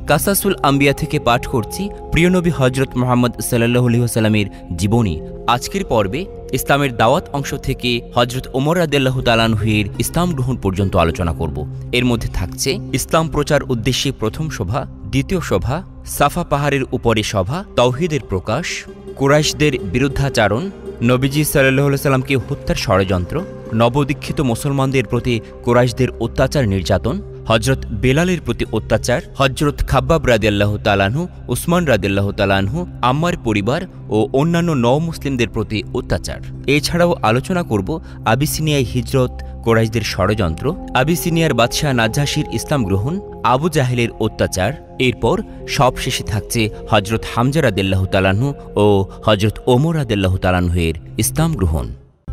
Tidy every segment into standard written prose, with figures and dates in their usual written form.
কাসাসুল আম্বিয়া থেকে পাঠ করছি প্রিয় নবী হজরত মুহাম্মদ সাল্লাল্লাহু আলাইহি ওয়াসাল্লামের জীবনী। আজকের পর্বে ইসলামের দাওয়াত অংশ থেকে হজরত ওমর রাদিয়াল্লাহু তাআলা আনহুর ইসলাম গ্রহণ পর্যন্ত আলোচনা করব। এর মধ্যে থাকছে ইসলাম প্রচার উদ্দেশ্যে প্রথম সভা, দ্বিতীয় সভা, সাফা পাহাড়ের উপরে সভা, তাওহীদের প্রকাশ, কুরাইশদের বিরুদ্ধাচারণ, নবীজি সাল্লাল্লাহু আলাইহি সাল্লামকে হত্যার ষড়যন্ত্র, নবদীক্ষিত মুসলমানদের প্রতি কুরাইশদের অত্যাচার নির্যাতন, হজরত বেলালের প্রতি অত্যাচার, হজরত খাব্বাব রাদিয়াল্লাহু তাআলা আনহু, উসমান রাদিয়াল্লাহু তাআলা আনহু, আম্মার পরিবার ও অন্যান্য নও-মুসলিমদের প্রতি অত্যাচার। এছাড়াও আলোচনা করব আবিসিনিয়ায় হিজরত, কুরাইশদের ষড়যন্ত্র, আবিসিনিয়ার বাদশাহ নাজ্জাশীর ইসলাম গ্রহণ, আবু জাহেলের অত্যাচার। এরপর সবশেষে থাকছে হজরত হামজা রাদিয়াল্লাহু তাআলা আনহু ও হজরত ওমর রাদিয়াল্লাহু তাআলা আনহুর ইসলাম গ্রহণ।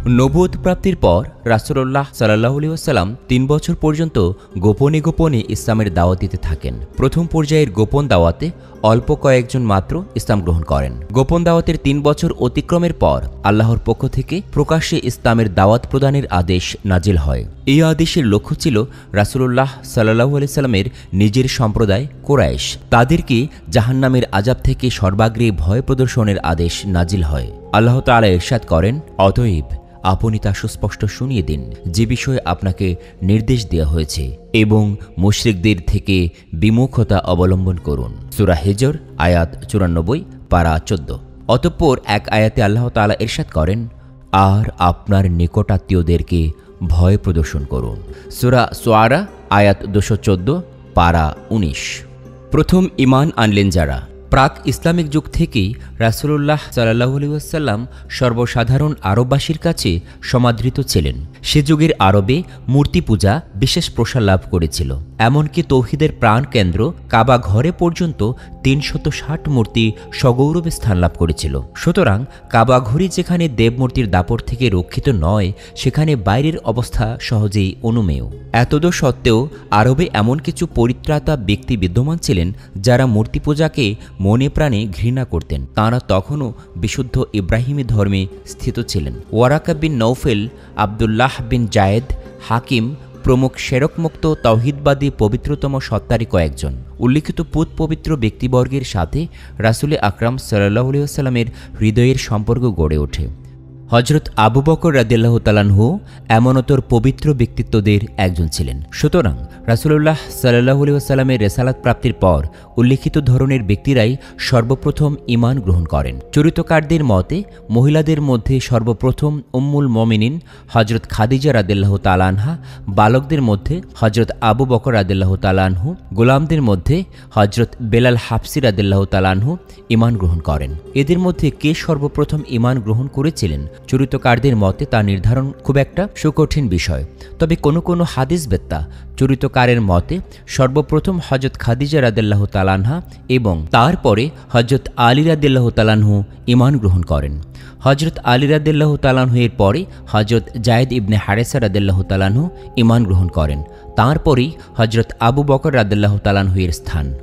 নবুয়ত প্রাপ্তির পর রাসূলুল্লাহ সাল্লাল্লাহু আলাইহি ওয়াসাল্লাম ৩ বছর পর্যন্ত গোপনে গোপনে ইসলামের দাওয়াত দিতে থাকেন। প্রথম পর্যায়ের গোপন দাওয়াতে অল্প কয়েকজন মাত্র ইসলাম গ্রহণ করেন। গোপন দাওয়াতের ৩ বছর অতিক্রমের পর আল্লাহর পক্ষ থেকে প্রকাশ্যে ইসলামের দাওয়াত প্রদানের আদেশ নাজিল হয়। এই আদেশের লক্ষ্য ছিল রাসূলুল্লাহ সাল্লাল্লাহু আলাইহি সাল্লামের নিজের সম্প্রদায় কুরাইশ, তাদেরকে জাহান্নামের আযাব থেকে সর্বাগ্রে ভয় প্রদর্শনের আদেশ নাজিল হয়। আল্লাহ তাআলা ইরশাদ করেন, অতএব আপনি তা সুস্পষ্ট শুনিয়ে দিন যে বিষয়ে আপনাকে নির্দেশ দেওয়া হয়েছে এবং মুশরিকদের থেকে বিমুখতা অবলম্বন করুন। সূরা হিজর আয়াত ৯৪ পারা ১৪। অতঃপর এক আয়াতে আল্লাহ তাআলা ইরশাদ করেন, আর আপনার নিকটাত্মীয়দেরকে ভয় প্রদর্শন করুন। সূরা শুআরা আয়াত ২১৪ পারা ১৯। প্রথম ঈমান আনলেন যারা। প্রাক ইসলামিক যুগ থেকেই রাসূলুল্লাহ সাল্লাল্লাহু আলাইহি ওয়াসাল্লাম সর্বসাধারণ আরববাসীর কাছে সমাদৃত ছিলেন। সে যুগের আরবে মূর্তি পূজা বিশেষ প্রসার লাভ করেছিল। এমনকি তৌহিদের প্রাণকেন্দ্র কাবা ঘরে পর্যন্ত ৩৬০ মূর্তি সগৌরবে স্থান লাভ করেছিল। সুতরাং কাবা ঘড়ি যেখানে দেবমূর্তির দাপট থেকে রক্ষিত নয়, সেখানে বাইরের অবস্থা সহজেই অনুমেয়। এতদ সত্ত্বেও আরবে এমন কিছু পরিত্রাতা ব্যক্তি বিদ্যমান ছিলেন যারা মূর্তি পূজাকে মনে প্রাণে ঘৃণা করতেন। তাঁরা তখনও বিশুদ্ধ ইব্রাহিমী ধর্মে স্থিত ছিলেন। ওয়ারাকা বিন নৌফেল, আবদুল্লাহ বিন জায়েদ, হাকিম প্রমুখ শেরকমুক্ত তাওহীদবাদী পবিত্রতম সত্তারই কয়েকজন। উল্লিখিত পুত পবিত্র ব্যক্তিবর্গের সাথে রাসূল আকরাম সাল্লাল্লাহু আলাইহি ওয়াসাল্লামের হৃদয়ের সম্পর্ক গড়ে ওঠে। হজরত আবু বকর রাদিয়াল্লাহু তাআলা আনহু এমনতর পবিত্র ব্যক্তিত্বদের একজন ছিলেন। সুতরাং রাসূলুল্লাহ সাল্লাল্লাহু আলাইহি ওয়াসাল্লামের রিসালাত প্রাপ্তির পর উল্লিখিত ধরনের ব্যক্তিরাই সর্বপ্রথম ঈমান গ্রহণ করেন। চরিত্রকারদের মতে মহিলাদের মধ্যে সর্বপ্রথম উম্মুল মুমিনিন হজরত খাদিজা রাদিয়াল্লাহু তাআলা আনহা, বালকদের মধ্যে হজরত আবু বকর রাদিয়াল্লাহু তাআলা আনহু, গোলামদের মধ্যে হজরত বেলাল হাবসি রাদিয়াল্লাহু তাআলা আনহু ঈমান গ্রহণ করেন। এদের মধ্যে কে সর্বপ্রথম ঈমান গ্রহণ করেছিলেন চরিত্রকারদের মতে তা নির্ধারণ খুব একটা সুকঠিন বিষয়। তবে কোনো হাদিসবেত্তা চরিত্রকারের মতে সর্বপ্রথম হজরত খাদিজা রাদিয়াল্লাহু তাআলা আনহা এবং তারপরে হজরত আলী রাদিয়াল্লাহু তাআলা আনহু ঈমান গ্রহণ করেন। হজরত আলী রাদিয়াল্লাহু তাআলা আনহু এর পরে হজরত জায়েদ ইবনে হারেসা রাদিয়াল্লাহু তাআলা আনহু ঈমান গ্রহণ করেন। তারপরেই হজরত আবু বকর রাদিয়াল্লাহু তাআলা আনহু এর স্থান।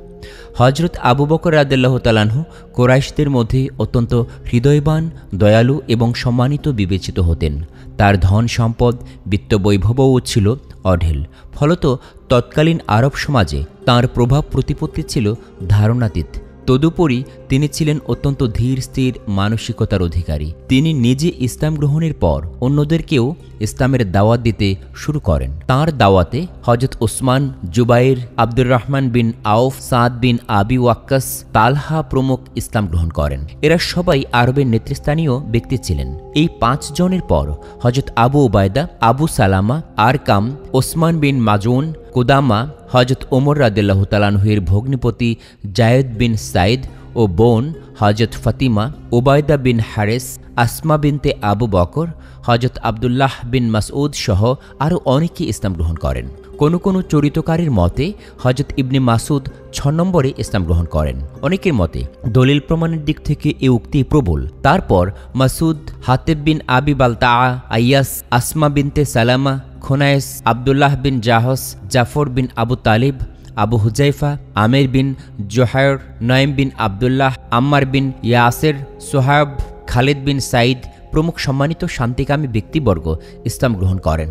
হজরত আবু বকর রাদিয়াল্লাহু তাআলা আনহু কুরাইশদের মধ্যে অত্যন্ত হৃদয়বান, দয়ালু এবং সম্মানিত বিবেচিত হতেন। তার ধন সম্পদ, বিত্তবৈভবও ছিল অঢেল। ফলত তৎকালীন আরব সমাজে তাঁর প্রভাব প্রতিপত্তি ছিল ধারণাতীত। তদুপরি তিনি ছিলেন অত্যন্ত ধীর স্থির মানসিকতার অধিকারী। তিনি নিজে ইসলাম গ্রহণের পর অন্যদেরকেও ইসলামের দাওয়াত দিতে শুরু করেন। তাঁর দাওয়াতে হজরত ওসমান, জুবাইর, আব্দুর রহমান বিন আউফ, সাদ বিন আবি ওয়াক্কাস, তালহা প্রমুখ ইসলাম গ্রহণ করেন। এরা সবাই আরবের নেতৃস্থানীয় ব্যক্তি ছিলেন। এই ৫ জনের পর হজরত আবু উবায়দা, আবু সালামা, আরকাম, ওসমান বিন মাজুন, কুদামা, হজরত ওমর রাদিয়াল্লাহু তাআলা আনহুর ভগ্নিপতি জায়েদ বিন সাইদ ও বোন হজরত ফাতিমা, উবায়দা বিন হারেস, আসমা বিনতে আবু বকর, হজরত আবদুল্লাহ বিন মাসউদ সহ আরও অনেকে ইসলাম গ্রহণ করেন। কোনো চরিত্রকারের মতে হজরত ইবনে মাসুদ ৬ নম্বরে ইসলাম গ্রহণ করেন। অনেকের মতে দলিল প্রমাণের দিক থেকে এ উক্তি প্রবল। তারপর মাসুদ, হাতেব বিন আবি বালতা, আইয়াস, আসমা বিনতে সালামা, খুনাইস, আবদুল্লাহ বিন জাহস, জাফর বিন আবু তালিব, আবু হুজাইফা, আমের বিন জোহায়র, নঈম বিন আবদুল্লাহ, আম্মার বিন ইয়াসের, সোহাব, খালিদ বিন সাইদ প্রমুখ সম্মানিত শান্তিকামী ব্যক্তিবর্গ ইসলাম গ্রহণ করেন।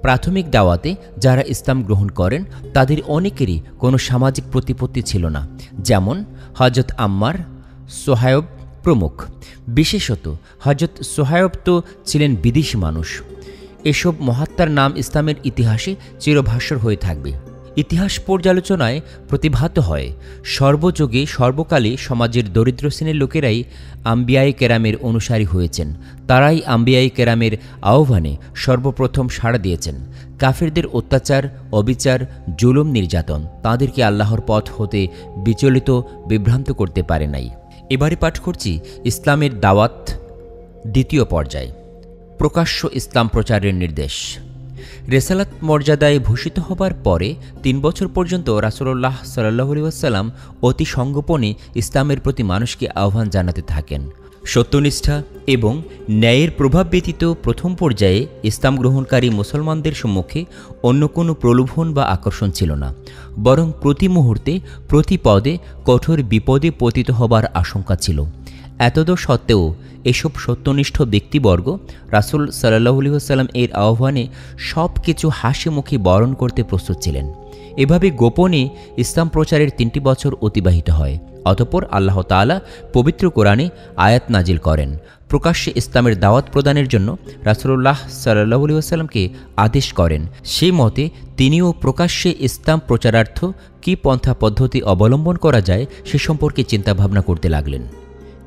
প্রাথমিক দাওয়াতে যারা ইসলাম গ্রহণ করেন তাদের অনেকেরই কোনো সামাজিক প্রতিপত্তি ছিল না। যেমন হজরত আম্মার, সোহায়ব প্রমুখ। বিশেষত হজরত সোহায়ব তো ছিলেন বিদেশি মানুষ। এসব মহাত্মার নাম ইসলামের ইতিহাসে চিরভাস্বর হয়ে থাকবে। ইতিহাস পর্যালোচনায় প্রতিভাত হয় সর্বযুগে সর্বকালে সমাজের দরিদ্র শ্রেণীর লোকেরাই আম্বিয়ায়ে কেরামের অনুসারী হয়েছেন। তারাই আম্বিয়ায়ে কেরামের আহ্বানে সর্বপ্রথম সাড়া দিয়েছেন। কাফেরদের অত্যাচার, অবিচার, জুলুম, নির্যাতন তাদেরকে আল্লাহর পথ হতে বিচলিত, বিভ্রান্ত করতে পারে নাই। এবারে পাঠ করছি ইসলামের দাওয়াত দ্বিতীয় পর্যায়। প্রকাশ্য ইসলাম প্রচারের নির্দেশ। রেসালাত মর্যাদায় ভূষিত হবার পরে 3 বছর পর্যন্ত রাসূলুল্লাহ সাল্লাল্লাহু আলাইহি ওয়াসাল্লাম অতি সংগোপনে ইসলামের প্রতি মানুষকে আহ্বান জানাতে থাকেন। সত্যনিষ্ঠা এবং ন্যায়ের প্রভাব ব্যতীত প্রথম পর্যায়ে ইসলাম গ্রহণকারী মুসলমানদের সম্মুখে অন্য কোনো প্রলোভন বা আকর্ষণ ছিল না, বরং প্রতি মুহূর্তে প্রতি পদে কঠোর বিপদে পতিত হবার আশঙ্কা ছিল। এতদ সত্ত্বেও এসব সত্যনিষ্ঠ ব্যক্তিবর্গ রাসূল সাল্লাল্লাহু আলাইহি ওয়াসাল্লাম এর আহ্বানে সব কিছু হাসি মুখে বরণ করতে প্রস্তুত ছিলেন। এভাবে গোপনে ইসলাম প্রচারের 3টি বছর অতিবাহিত হয়। অতঃপর আল্লাহ তাআলা পবিত্র কোরআনে আয়াত নাজিল করেন, প্রকাশ্যে ইসলামের দাওয়াত প্রদানের জন্য রাসূলুল্লাহ সাল্লাল্লাহু আলাইহি ওয়াসাল্লামকে আদেশ করেন। সেই মতে তিনিও প্রকাশ্যে ইসলাম প্রচারার্থ কী পন্থা পদ্ধতি অবলম্বন করা যায় সে সম্পর্কে চিন্তাভাবনা করতে লাগলেন।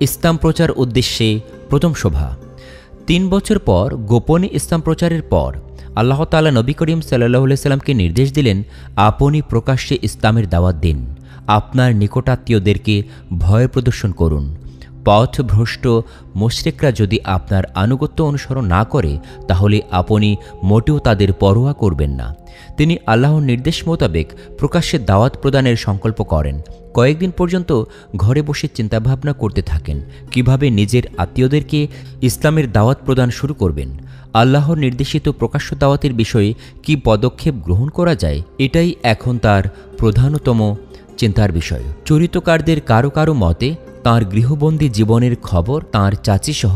ইসলাম প্রচার উদ্দেশ্যে প্রথম সভা। 3 বছর পর গোপনে ইসলাম প্রচারের পর আল্লাহ তাআলা নবী করিম সাল্লাল্লাহু আলাইহি সাল্লামকে নির্দেশ দিলেন, আপনি প্রকাশ্যে ইসলামের দাওয়াত দিন, আপনার নিকটাত্মীয়দেরকে ভয় প্রদর্শন করুন। পথভ্রষ্ট মুশরিকরা যদি আপনার আনুগত্য অনুসরণ না করে তাহলে আপনি মোটেও তাদের পরোয়া করবেন না। তিনি আল্লাহর নির্দেশ মোতাবেক প্রকাশ্যে দাওয়াত প্রদানের সংকল্প করেন। কয়েকদিন পর্যন্ত ঘরে বসে চিন্তাভাবনা করতে থাকেন কিভাবে নিজের আত্মীয়দেরকে ইসলামের দাওয়াত প্রদান শুরু করবেন। আল্লাহর নির্দেশিত প্রকাশ্য দাওয়াতের বিষয়ে কি পদক্ষেপ গ্রহণ করা যায়, এটাই এখন তার প্রধানতম চিন্তার বিষয়। চরিত্রকারদের কারো কারো মতে তাঁর গৃহবন্দী জীবনের খবর তাঁর চাচিসহ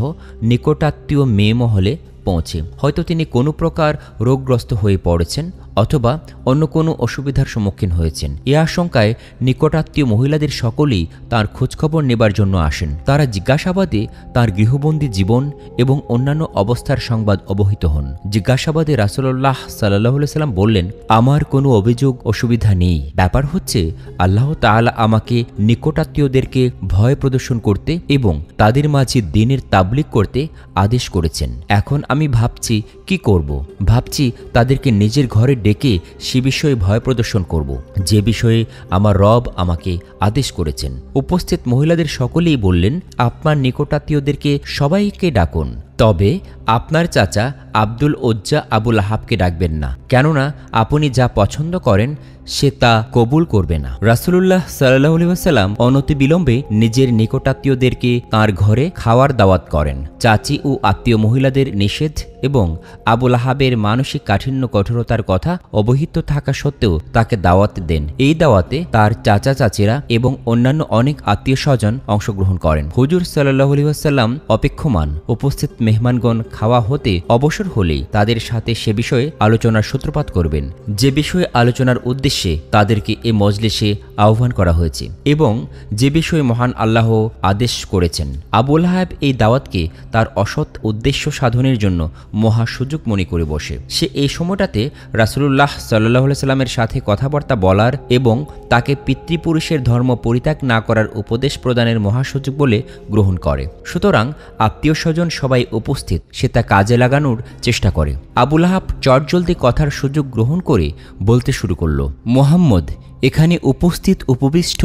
নিকটাত্মীয় মেয়ে মহলে পৌঁছে। হয়তো তিনি কোনো প্রকার রোগগ্রস্ত হয়ে পড়েছেন অথবা অন্য কোনো অসুবিধার সম্মুখীন হয়েছেন। এ আশঙ্কায় নিকটাত্মীয় মহিলাদের সকলেই তাঁর খোঁজখবর নেবার জন্য আসেন। তারা জিজ্ঞাসাবাদে তাঁর গৃহবন্দী জীবন এবং অন্যান্য অবস্থার সংবাদ অবহিত হন। জিজ্ঞাসাবাদে রাসূলুল্লাহ সাল্লাল্লাহু আলাইহি সাল্লাম বললেন, আমার কোনো অভিযোগ অসুবিধা নেই। ব্যাপার হচ্ছে আল্লাহ তাআলা আমাকে নিকটাত্মীয়দেরকে ভয় প্রদর্শন করতে এবং তাদের মাঝে দ্বীনের তাবলীগ করতে আদেশ করেছেন। এখন আমি ভাবছি কি করব। ভাবছি তাদেরকে নিজের ঘরে ডেকে সে বিষয়ে ভয় প্রদর্শন করব, যে বিষয়ে আমার রব আমাকে আদেশ করেছেন। উপস্থিত মহিলাদের সকলেই বললেন, আপনার নিকটাত্মীয়দেরকে সবাইকে ডাকুন, তবে আপনার চাচা আব্দুল উজ্জা আবু লাহাবকে ডাকবেন না, কেননা আপনি যা পছন্দ করেন সে তা কবুল করবে না। রাসূলুল্লাহ সাল্লাল্লাহু আলাইহি ওয়াসাল্লাম অনতিবিলম্বে নিজের নিকটাত্মীয়দেরকে তাঁর ঘরে খাওয়ার দাওয়াত করেন। চাচি ও আত্মীয় মহিলাদের নিষেধ এবং আবু লাহাবের মানসিক কাঠিন্য কঠোরতার কথা অবহিত থাকা সত্ত্বেও তাকে দাওয়াত দেন। এই দাওয়াতে তার চাচা চাচিরা এবং অন্যান্য অনেক আত্মীয় স্বজন অংশগ্রহণ করেন। হুজুর সাল্লাল্লাহু আলাইহি ওয়াসাল্লাম অপেক্ষমান। উপস্থিত মেহমানগণ খাওয়া হতে অবসর হলেই তাদের সাথে সে বিষয়ে আলোচনার সূত্রপাত করবেন, যে বিষয়ে আলোচনার উদ্দেশ্যে তাদেরকে এ মজলিসে আহ্বান করা হয়েছে এবং যে বিষয়ে মহান আল্লাহ আদেশ করেছেন। আবু লাহাব এই দাওয়াতকে তার অসৎ উদ্দেশ্য সাধনের জন্য মহা সুযোগ মনে করে বসে। সে এই সময়টাতে রাসূলুল্লাহ সাল্লাল্লাহু আলাইহি সাল্লামের সাথে কথাবার্তা বলার এবং তাকে পিতৃপুরুষের ধর্ম পরিত্যাগ না করার উপদেশ প্রদানের মহাসুযোগ বলে গ্রহণ করে। সুতরাং আত্মীয় স্বজন সবাই উপস্থিত, সে তা কাজে লাগানোর চেষ্টা করে। আবু লাহাব চটজলদি কথার সুযোগ গ্রহণ করে বলতে শুরু করল, মুহাম্মদ, এখানে উপস্থিত উপবিষ্ট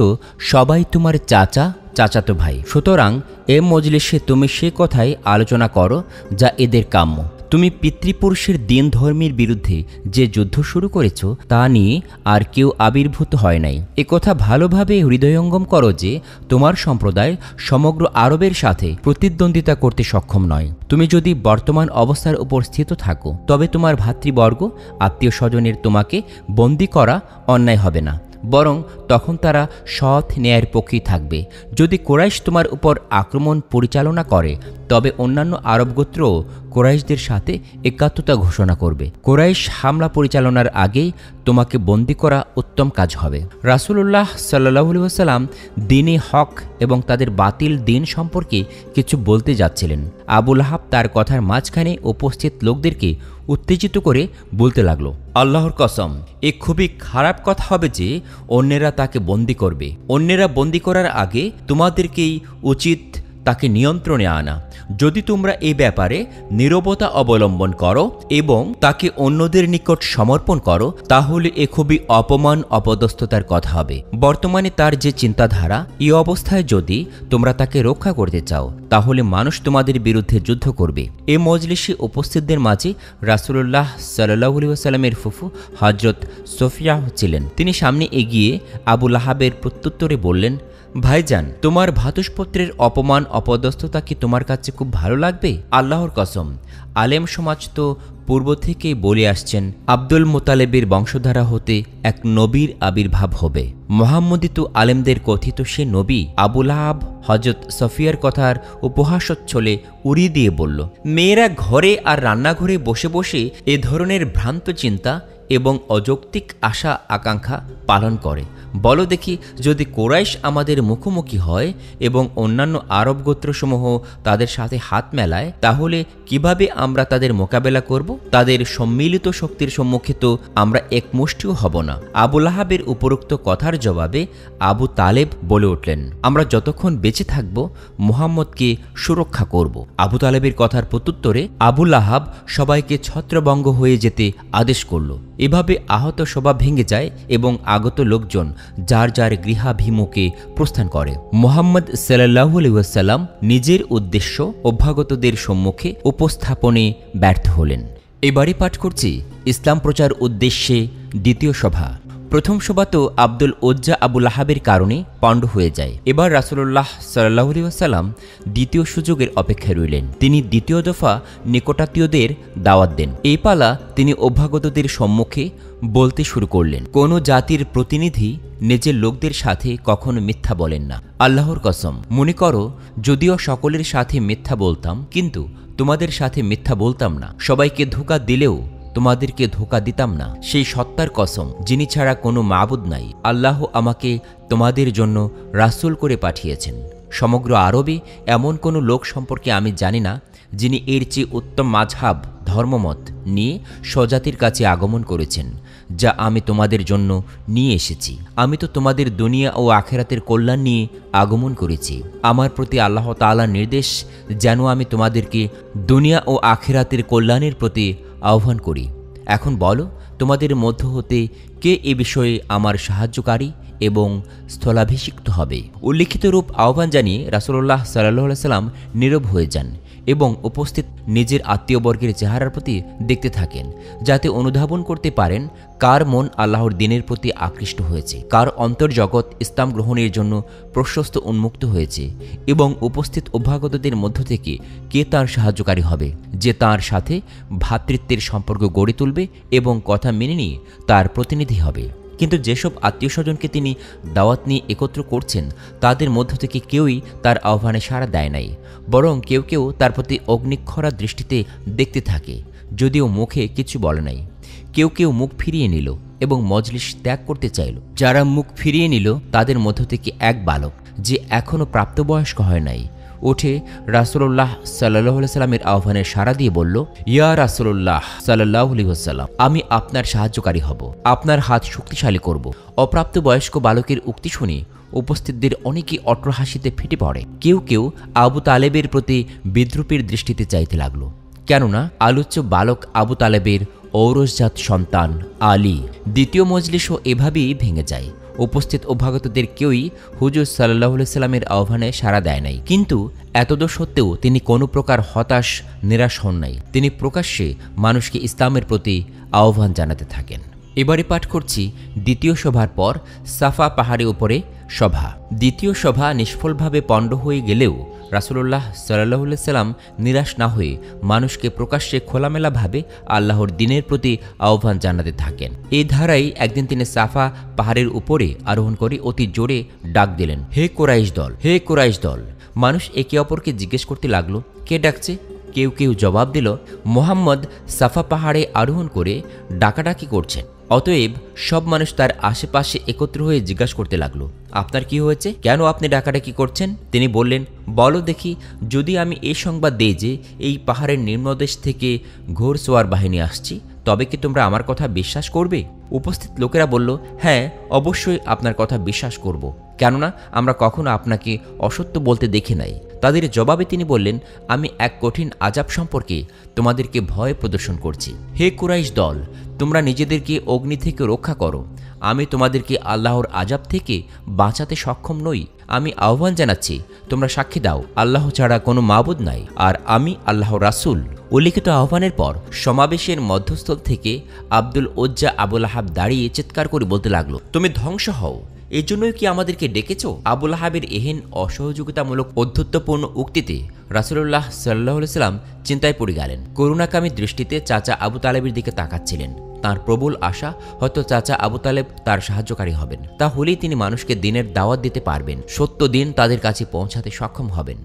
সবাই তোমার চাচাতো ভাই। সুতরাং এ মজলিসে তুমি সে কথাই আলোচনা করো যা এদের কাম্য। তুমি পিতৃপুরুষের দিন ধর্মের বিরুদ্ধে যে যুদ্ধ শুরু করেছ তা নিয়ে আর কেউ আবির্ভূত হয় নাই। একথা ভালোভাবে হৃদয়ঙ্গম করো যে তোমার সম্প্রদায় সমগ্র আরবের সাথে প্রতিদ্বন্দ্বিতা করতে সক্ষম নয়। তুমি যদি বর্তমান অবস্থার উপর স্থিত থাকো তবে তোমার ভাতৃবর্গ আত্মীয় স্বজনের তোমাকে বন্দী করা অন্যায় হবে না, বরং তখন তারা সৎ ন্যায়ের পক্ষেই থাকবে। যদি কুরাইশ তোমার উপর আক্রমণ পরিচালনা করে তবে অন্যান্য আরব গোত্রও কুরাইশদের সাথে একাত্মতা ঘোষণা করবে। কুরাইশ হামলা পরিচালনার আগেই তোমাকে বন্দী করা উত্তম কাজ হবে। রাসূলুল্লাহ সাল্লাল্লাহু আলাইহি ওয়াসাল্লাম দ্বীনে হক এবং তাদের বাতিল দিন সম্পর্কে কিছু বলতে যাচ্ছিলেন। আবু লাহাব তার কথার মাঝখানে উপস্থিত লোকদেরকে উত্তেজিত করে বলতে লাগলো, আল্লাহর কসম, এ খুবই খারাপ কথা হবে যে অন্যেরা তাকে বন্দী করবে। অন্যেরা বন্দী করার আগে তোমাদেরকেই উচিত তাকে নিয়ন্ত্রণে আনা। যদি তোমরা এই ব্যাপারে নীরবতা অবলম্বন করো এবং তাকে অন্যদের নিকট সমর্পণ করো তাহলে এ খুবই অপমান অপদস্থতার কথা হবে। বর্তমানে তার যে চিন্তাধারা, এই অবস্থায় যদি তোমরা তাকে রক্ষা করতে চাও তাহলে মানুষ তোমাদের বিরুদ্ধে যুদ্ধ করবে। এ মজলিসে উপস্থিতদের মাঝে রাসূলুল্লাহ সাল্লাল্লাহু আলাইহি ওয়াসাল্লামের ফুফু হযরত সোফিয়া ছিলেন। তিনি সামনে এগিয়ে আবু লাহাবের প্রত্যুত্তরে বললেন, ভাইজান, তোমার ভ্রাতুষ্পুত্রের অপমান অপদস্থতা কি তোমার কাছে খুব ভালো লাগবে? আল্লাহর কসম, আলেম সমাজ তো পূর্ব থেকেই বলে আসছেন আব্দুল মুতালেবের বংশধারা হতে এক নবীর আবির্ভাব হবে। মুহাম্মদী তো আলেমদের কথিত সে নবী। আবু লাহাব হযরত সফিয়ার কথার উপহাসচ্ছলে উড়িয়ে দিয়ে বলল, মেয়েরা ঘরে আর রান্নাঘরে বসে বসে এ ধরনের ভ্রান্ত চিন্তা এবং অযৌক্তিক আশা আকাঙ্ক্ষা পালন করে। বলো দেখি, যদি কুরাইশ আমাদের মুখোমুখি হয় এবং অন্যান্য আরব গোত্রসমূহ তাদের সাথে হাত মেলায় তাহলে কিভাবে আমরা তাদের মোকাবেলা করব? তাদের সম্মিলিত শক্তির সম্মুখে তো আমরা এক মুষ্টিও হব না। আবু লাহাবের উপরোক্ত কথার জবাবে আবু তালেব বলে উঠলেন, আমরা যতক্ষণ বেঁচে থাকব মুহাম্মদকে সুরক্ষা করব। আবু তালেবের কথার প্রত্যুত্তরে আবু লাহাব সবাইকে ছত্রভঙ্গ হয়ে যেতে আদেশ করল। এভাবে আহত সভা ভেঙে যায় এবং আগত লোকজন যার যার গৃহাভিমুখে প্রস্থান করে। মুহাম্মদ সাল্লাল্লাহু আলাইহি ওয়াসাল্লাম নিজের উদ্দেশ্য অভ্যাগতদের সম্মুখে উপস্থাপনে ব্যর্থ হলেন। এবারে পাঠ করছি ইসলাম প্রচার উদ্দেশ্যে দ্বিতীয় সভা। প্রথম সভা তো আব্দুল উজ্জা আবু লাহাবের কারণে পণ্ড হয়ে যায়। এবার রাসূলুল্লাহ সাল্লাল্লাহু আলাইহি ওয়াসাল্লাম দ্বিতীয় সুযোগের অপেক্ষায় রইলেন। তিনি দ্বিতীয় দফা নিকটাত্মীয়দের দাওয়াত দেন। এই পালা তিনি অভ্যাগতদের সম্মুখে বলতে শুরু করলেন, কোনো জাতির প্রতিনিধি নিজের লোকদের সাথে কখনো মিথ্যা বলেন না। আল্লাহর কসম, মনে করো যদিও সকলের সাথে মিথ্যা বলতাম কিন্তু তোমাদের সাথে মিথ্যা বলতাম না। সবাইকে ধোঁকা দিলেও তোমাদেরকে ধোঁকা দিতাম না। সেই সত্তার কসম যিনি ছাড়া কোনো মাবুদ নাই, আল্লাহ আমাকে তোমাদের জন্য রাসূল করে পাঠিয়েছেন। সমগ্র আরবে এমন কোনো লোক সম্পর্কে আমি জানি না যিনি এর চেয়ে উত্তম মাযহাব ধর্মমত নিয়ে স্বজাতির কাছে আগমন করেছেন যা আমি তোমাদের জন্য নিয়ে এসেছি। আমি তো তোমাদের দুনিয়া ও আখেরাতের কল্যাণ নিয়ে আগমন করেছি। আমার প্রতি আল্লাহ তাআলার নির্দেশ যেন আমি তোমাদেরকে দুনিয়া ও আখেরাতের কল্যাণের প্রতি আহ্বান করি। এখন বলো, তোমাদের মধ্য হতে কে এ বিষয়ে আমার সাহায্যকারী এবং স্থলাভিষিক্ত হবে? উল্লিখিত রূপ আহ্বান জানিয়ে রাসূলুল্লাহ সাল্লাল্লাহু আলাইহি ওয়াসাল্লাম নীরব হয়ে যান এবং উপস্থিত নিজের আত্মীয়বর্গের চেহারার প্রতি দেখতে থাকেন যাতে অনুধাবন করতে পারেন কার মন আল্লাহর দ্বীনের প্রতি আকৃষ্ট হয়েছে, কার অন্তর্জগৎ ইসলাম গ্রহণের জন্য প্রশস্ত উন্মুক্ত হয়েছে এবং উপস্থিত অভ্যাগতদের মধ্য থেকে কে তার সাহায্যকারী হবে, যে তার সাথে ভ্রাতৃত্বের সম্পর্ক গড়ে তুলবে এবং কথা মেনে নিয়ে তার প্রতিনিধি হবে। কিন্তু যেসব আত্মীয়স্বজনকে তিনি দাওয়াত নিয়ে একত্র করছেন তাদের মধ্য থেকে কেউই তার আহ্বানে সাড়া দেয় নাই, বরং কেউ কেউ তার প্রতি অগ্নিক্ষরা দৃষ্টিতে দেখতে থাকে, যদিও মুখে কিছু বলে নাই। কেউ কেউ মুখ ফিরিয়ে নিল এবং মজলিস ত্যাগ করতে চাইল। যারা মুখ ফিরিয়ে নিল তাদের মধ্য থেকে এক বালক, যে এখনও প্রাপ্তবয়স্ক হয় নাই, উঠে রাসূলুল্লাহ সাল্লাল্লাহু আলাইহি ওয়াসাল্লামের আহ্বানে সাড়া দিয়ে বলল, ইয়া রাসূলুল্লাহ সাল্লাল্লাহু আলাইহি ওয়াসাল্লাম, আমি আপনার সাহায্যকারী হব, আপনার হাত শক্তিশালী করব। অপ্রাপ্তবয়স্ক বালকের উক্তি শুনে উপস্থিতদের অনেকেই অট্টহাসিতে ফেটে পড়ে। কেউ কেউ আবু তালেবের প্রতি বিদ্রুপের দৃষ্টিতে চাইতে লাগল, কেননা আলোচ্য বালক আবু তালেবের ঔরসজাত সন্তান আলী। দ্বিতীয় মজলিসও এভাবেই ভেঙে যায়। উপস্থিত অভ্যাগতদের কেউই হুজুর সাল্লাল্লাহু আলাইহি ওয়াসাল্লামের আহ্বানে সাড়া দেয় নাই, কিন্তু এতদ সত্ত্বেও তিনি কোনো প্রকার হতাশ নিরাশ হন নাই। তিনি প্রকাশ্যে মানুষকে ইসলামের প্রতি আহ্বান জানাতে থাকেন। এবারে পাঠ করছি দ্বিতীয় সভার পর সাফা পাহাড়ের উপরে সভা। দ্বিতীয় সভা নিষ্ফলভাবে পণ্ড হয়ে গেলেও রাসূলুল্লাহ সাল্লাল্লাহু আলাইহি সাল্লাম নিরাশ না হয়ে মানুষকে প্রকাশ্যে খোলামেলাভাবে আল্লাহর দ্বীনের প্রতি আহ্বান জানাতে থাকেন। এই ধারায় একদিন তিনি সাফা পাহাড়ের উপরে আরোহণ করে অতি জোরে ডাক দিলেন, হে কুরাইশ দল, হে কুরাইশ দল। মানুষ একে অপরকে জিজ্ঞেস করতে লাগলো, কে ডাকছে? কেউ কেউ জবাব দিল, মোহাম্মদ সাফা পাহাড়ে আরোহণ করে ডাকাডাকি করছেন। অতএব সব মানুষ তার আশেপাশে একত্র হয়ে জিজ্ঞাসা করতে লাগলো, আপনার কি হয়েছে? কেন আপনি ডাকাডাকি করছেন? তিনি বললেন, বলো দেখি, যদি আমি এই সংবাদ দেই যে এই পাহাড়ের নিম্নদেশ থেকে ঘোড়সওয়ার বাহিনী আসছি, তবে কি তোমরা আমার কথা বিশ্বাস করবে? উপস্থিত লোকেরা বলল, হ্যাঁ, অবশ্যই আপনার কথা বিশ্বাস করব, কেননা আমরা কখনো আপনাকে অসত্য বলতে দেখি নাই। তাদের জবাবে তিনি বললেন, আমি এক কঠিন আযাব সম্পর্কে তোমাদেরকে ভয় প্রদর্শন করছি। হে কুরাইশ দল, তোমরা নিজেদেরকে অগ্নি থেকে রক্ষা করো। আমি তোমাদেরকে আল্লাহর আযাব থেকে বাঁচাতে সক্ষম নই। আমি আহ্বান জানাচ্ছি, তোমরা সাক্ষী দাও আল্লাহ ছাড়া কোনো মাবুদ নাই, আর আমি আল্লাহর রাসূল। উল্লিখিত আহ্বানের পর সমাবেশের মধ্যস্থল থেকে আব্দুল উজ্জা আবু লাহাব দাঁড়িয়ে চিৎকার করে বলতে লাগলো, তুমি ধ্বংস হও, এই জন্যই কি আমাদেরকে ডেকেছ? আবু লাহাবের এহেন অসহযোগিতামূলক অধ্যত্বপূর্ণ উক্তিতে রাসূলুল্লাহ সাল্লাল্লাহু আলাইহি সাল্লাম চিন্তায় পড়ে গেলেন। করুণাকামী দৃষ্টিতে চাচা আবু তালেবের দিকে তাকাচ্ছিলেন। তার প্রবল আশা, হয়তো চাচা আবু তালেব তার সাহায্যকারী হবেন, তাহলেই তিনি মানুষকে দিনের দাওয়াত দিতে পারবেন, সত্য দিন তাদের কাছে পৌঁছাতে সক্ষম হবেন,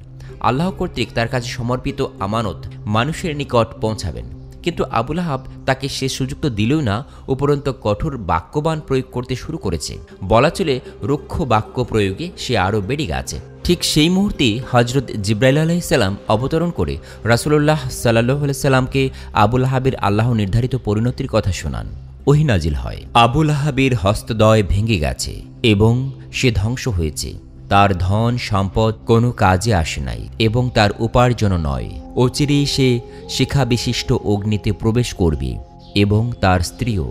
আল্লাহ কর্তৃক তার কাছে সমর্পিত আমানত মানুষের নিকট পৌঁছাবেন। কিন্তু আবু লাহাব তাকে সে সুযোগ তো দিলই না, উপরন্ত কঠোর বাক্যবান প্রয়োগ করতে শুরু করেছে। বলা চলে রুক্ষ বাক্য প্রয়োগে সে আরও বেড়ে গেছে। ঠিক সেই মুহূর্তে হজরত জিব্রাইল আলাইহিস সালাম অবতরণ করে রাসূলুল্লাহ সাল্লাল্লাহু আলাইহি সাল্লামকে আবু লাহাবের আল্লাহ নির্ধারিত পরিণতির কথা শোনান। ওহী নাজিল হয়, আবু লাহাবের হস্তদ্বয় ভেঙে গেছে এবং সে ধ্বংস হয়েছে। তার ধন সম্পদ কোনো কাজে আসে নাই এবং তার উপার্জনও নয়। অচিরেই সে শিখা বিশিষ্ট অগ্নিতে প্রবেশ করবে এবং তার স্ত্রীও।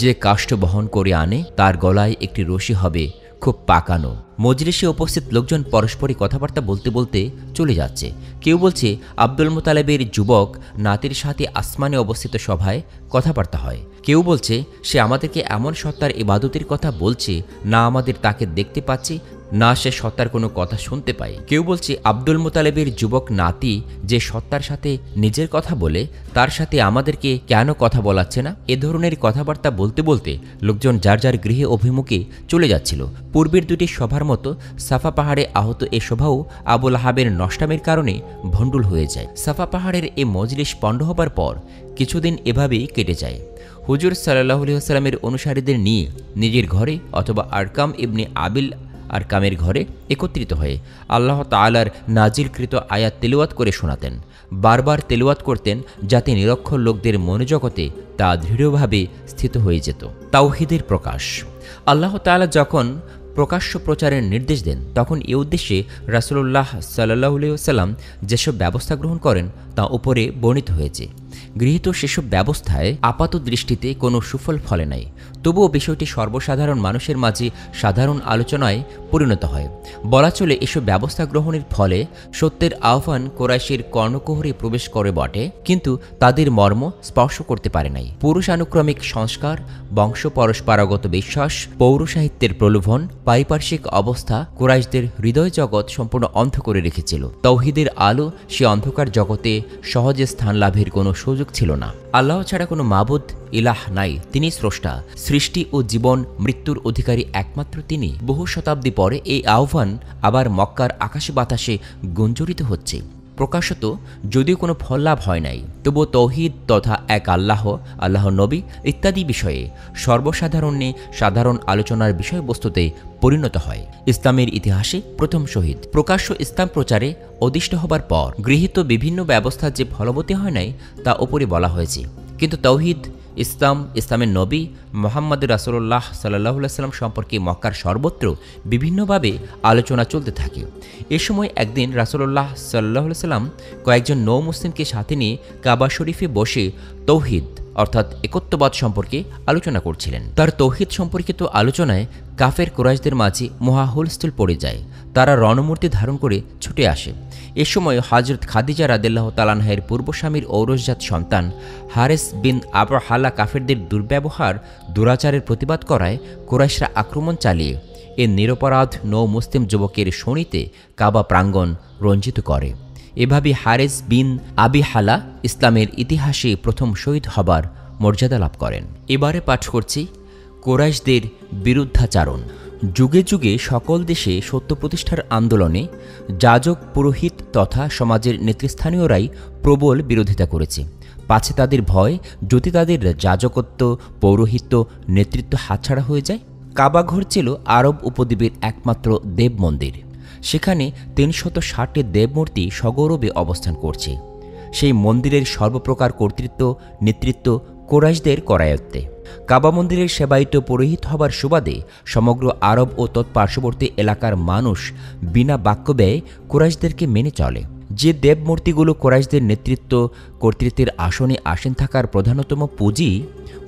যে কাষ্ঠ বহন করে আনে তার গলায় একটি রশি হবে খুব পাকানো। মজলিসে উপস্থিত লোকজন পরস্পরই কথাবার্তা বলতে বলতে চলে যাচ্ছে। কেউ বলছে আব্দুল মুতালেবের যুবক নাতির সাথে আসমানে অবস্থিত সভায় কথাবার্তা হয়। কেউ বলছে সে আমাদেরকে এমন সত্তার ইবাদতের কথা বলছে, না আমাদের তাকে দেখতে পাচ্ছি, না সে সত্তার কোনো কথা শুনতে পায়। কেউ বলছে আব্দুল মুতালেবের যুবক নাতি যে সত্তার সাথে নিজের কথা বলে, তার সাথে আমাদেরকে কেন কথা বলাচ্ছে না? এ ধরনের কথাবার্তা বলতে বলতে লোকজন যার যার গৃহে অভিমুখে চলে যাচ্ছিল। পূর্বের দুটি সভার মতো সাফা পাহাড়ে আহত এ সভাও আবু লাহাবের নষ্টামের কারণে ভণ্ডুল হয়ে যায়। সাফা পাহাড়ের এ মজলিস পণ্ড হবার পর কিছুদিন এভাবেই কেটে যায়। হুজুর সাল্লাল্লাহু আলাইহি ওয়াসাল্লামের অনুসারীদের নিয়ে নিজের ঘরে অথবা আরকাম ইবনে আবিল আরকামের ঘরে একত্রিত হয়ে আল্লাহ তাআলার নাজিলকৃত আয়াত তেলাওয়াত করে শোনাতেন। বারবার তেলাওয়াত করতেন যাতে নিরক্ষর লোকদের মনোজগতে তা দৃঢ়ভাবে স্থিত হয়ে যেত। তাওহীদের প্রকাশ। আল্লাহ তাআলা যখন প্রকাশ্য প্রচারের নির্দেশ দেন, তখন এ উদ্দেশ্যে রাসূলুল্লাহ সাল্লাল্লাহু আলাইহি ওয়াসাল্লাম যেসব ব্যবস্থা গ্রহণ করেন তা উপরে বর্ণিত হয়েছে। গৃহীত সেসব ব্যবস্থায় আপাত দৃষ্টিতে কোনো সুফল ফলে নাই, তবুও বিষয়টি সর্বসাধারণ মানুষের মাঝে সাধারণ আলোচনায় পরিণত হয়। বলা চলে এসব ব্যবস্থা গ্রহণের ফলে সত্যের আহ্বান কোরাইশের কর্ণকুহরে প্রবেশ করে বটে, কিন্তু তাদের মর্ম স্পর্শ করতে পারে নাই। পুরুষানুক্রমিক সংস্কার, বংশ পরস্পরাগত বিশ্বাস, পৌর সাহিত্যের প্রলোভন, পারিপার্শ্বিক অবস্থা কোরাইশদের হৃদয় জগৎ সম্পূর্ণ অন্ধ করে রেখেছিল। তাওহীদের আলো সে অন্ধকার জগতে সহজে স্থান লাভের কোনো সুযোগ ছিল না। আল্লাহ ছাড়া কোনো মাবুদ ইলাহ নাই, তিনি স্রষ্টা, সৃষ্টি ও জীবন মৃত্যুর অধিকারী একমাত্র তিনি। বহু শতাব্দী পরে এই আহ্বান আবার মক্কার আকাশে বাতাসে গুঞ্জরিত হচ্ছে। প্রকাশত যদিও কোনো ফল লাভ হয় নাই, তবুও তৌহিদ তথা এক আল্লাহ, আল্লাহর নবী ইত্যাদি বিষয়ে সর্বসাধারণে সাধারণ আলোচনার বিষয়বস্তুতে পরিণত হয়। ইসলামের ইতিহাসে প্রথম শহীদ। প্রকাশ্য ইসলাম প্রচারে অদিষ্ট হবার পর গৃহীত বিভিন্ন ব্যবস্থা যে ফলবতী হয় নাই তা উপরে বলা হয়েছে, কিন্তু তাওহীদ, ইসলাম, ইসলামের নবী মুহাম্মদ রাসূলুল্লাহ সাল্লাল্লাহু আলাইহি ওয়াসাল্লাম সম্পর্কে মক্কার সর্বত্র বিভিন্নভাবে আলোচনা চলতে থাকে। এ সময় একদিন রাসূলুল্লাহ সাল্লাল্লাহু আলাইহি ওয়াসাল্লাম কয়েকজন নৌ মুসলিমকে সাথে নিয়ে কাবা শরীফে বসে তৌহিদ অর্থাৎ একত্ববাদ সম্পর্কে আলোচনা করছিলেন। তার তৌহিদ সম্পর্কিত আলোচনায় কাফের কুরাইশদের মাঝে মহা হুলস্থুল পড়ে যায়। তারা রণমূর্তি ধারণ করে ছুটে আসে। এ সময় হযরত খাদিজা রাদিয়াল্লাহু তাআলা আনহার পূর্বস্বামীর ঔরসজাত সন্তান হারেস বিন আবু হালা কাফেরদের দুর্ব্যবহার, দুরাচারের প্রতিবাদ করায় কুরাইশরা আক্রমণ চালিয়ে এ নিরপরাধ নৌ মুসলিম যুবকের শোণিতে কাবা প্রাঙ্গণ রঞ্জিত করে। এভাবে হারেস বিন আবি হালা ইসলামের ইতিহাসে প্রথম শহীদ হবার মর্যাদা লাভ করেন। এবারে পাঠ করছি কুরাইশদের বিরুদ্ধাচারণ। যুগে যুগে সকল দেশে সত্য প্রতিষ্ঠার আন্দোলনে যাজক, পুরোহিত তথা সমাজের নেতৃস্থানীয়রাই প্রবল বিরোধিতা করেছে। পাছে তাদের ভয়, যদি তাদের যাজকত্ব, পৌরোহিত্য, নেতৃত্ব হাতছাড়া হয়ে যায়। কাবাঘর ছিল আরব উপদ্বীপের একমাত্র দেব মন্দির। সেখানে ৩৬০টি দেবমূর্তি সগৌরবে অবস্থান করছে। সেই মন্দিরের সর্বপ্রকার কর্তৃত্ব, নেতৃত্ব কুরাইশদের করায়ত্তে। কাবা মন্দিরের সেবায়িত পুরোহিত হবার সুবাদে সমগ্র আরব ও তৎপার্শ্ববর্তী এলাকার মানুষ বিনা বাক্য ব্যয়ে কুরাইশদেরকে মেনে চলে। যে দেবমূর্তিগুলো কুরাইশদের নেতৃত্ব, কর্তৃত্বের আসনে আসীন থাকার প্রধানতম পুঁজি,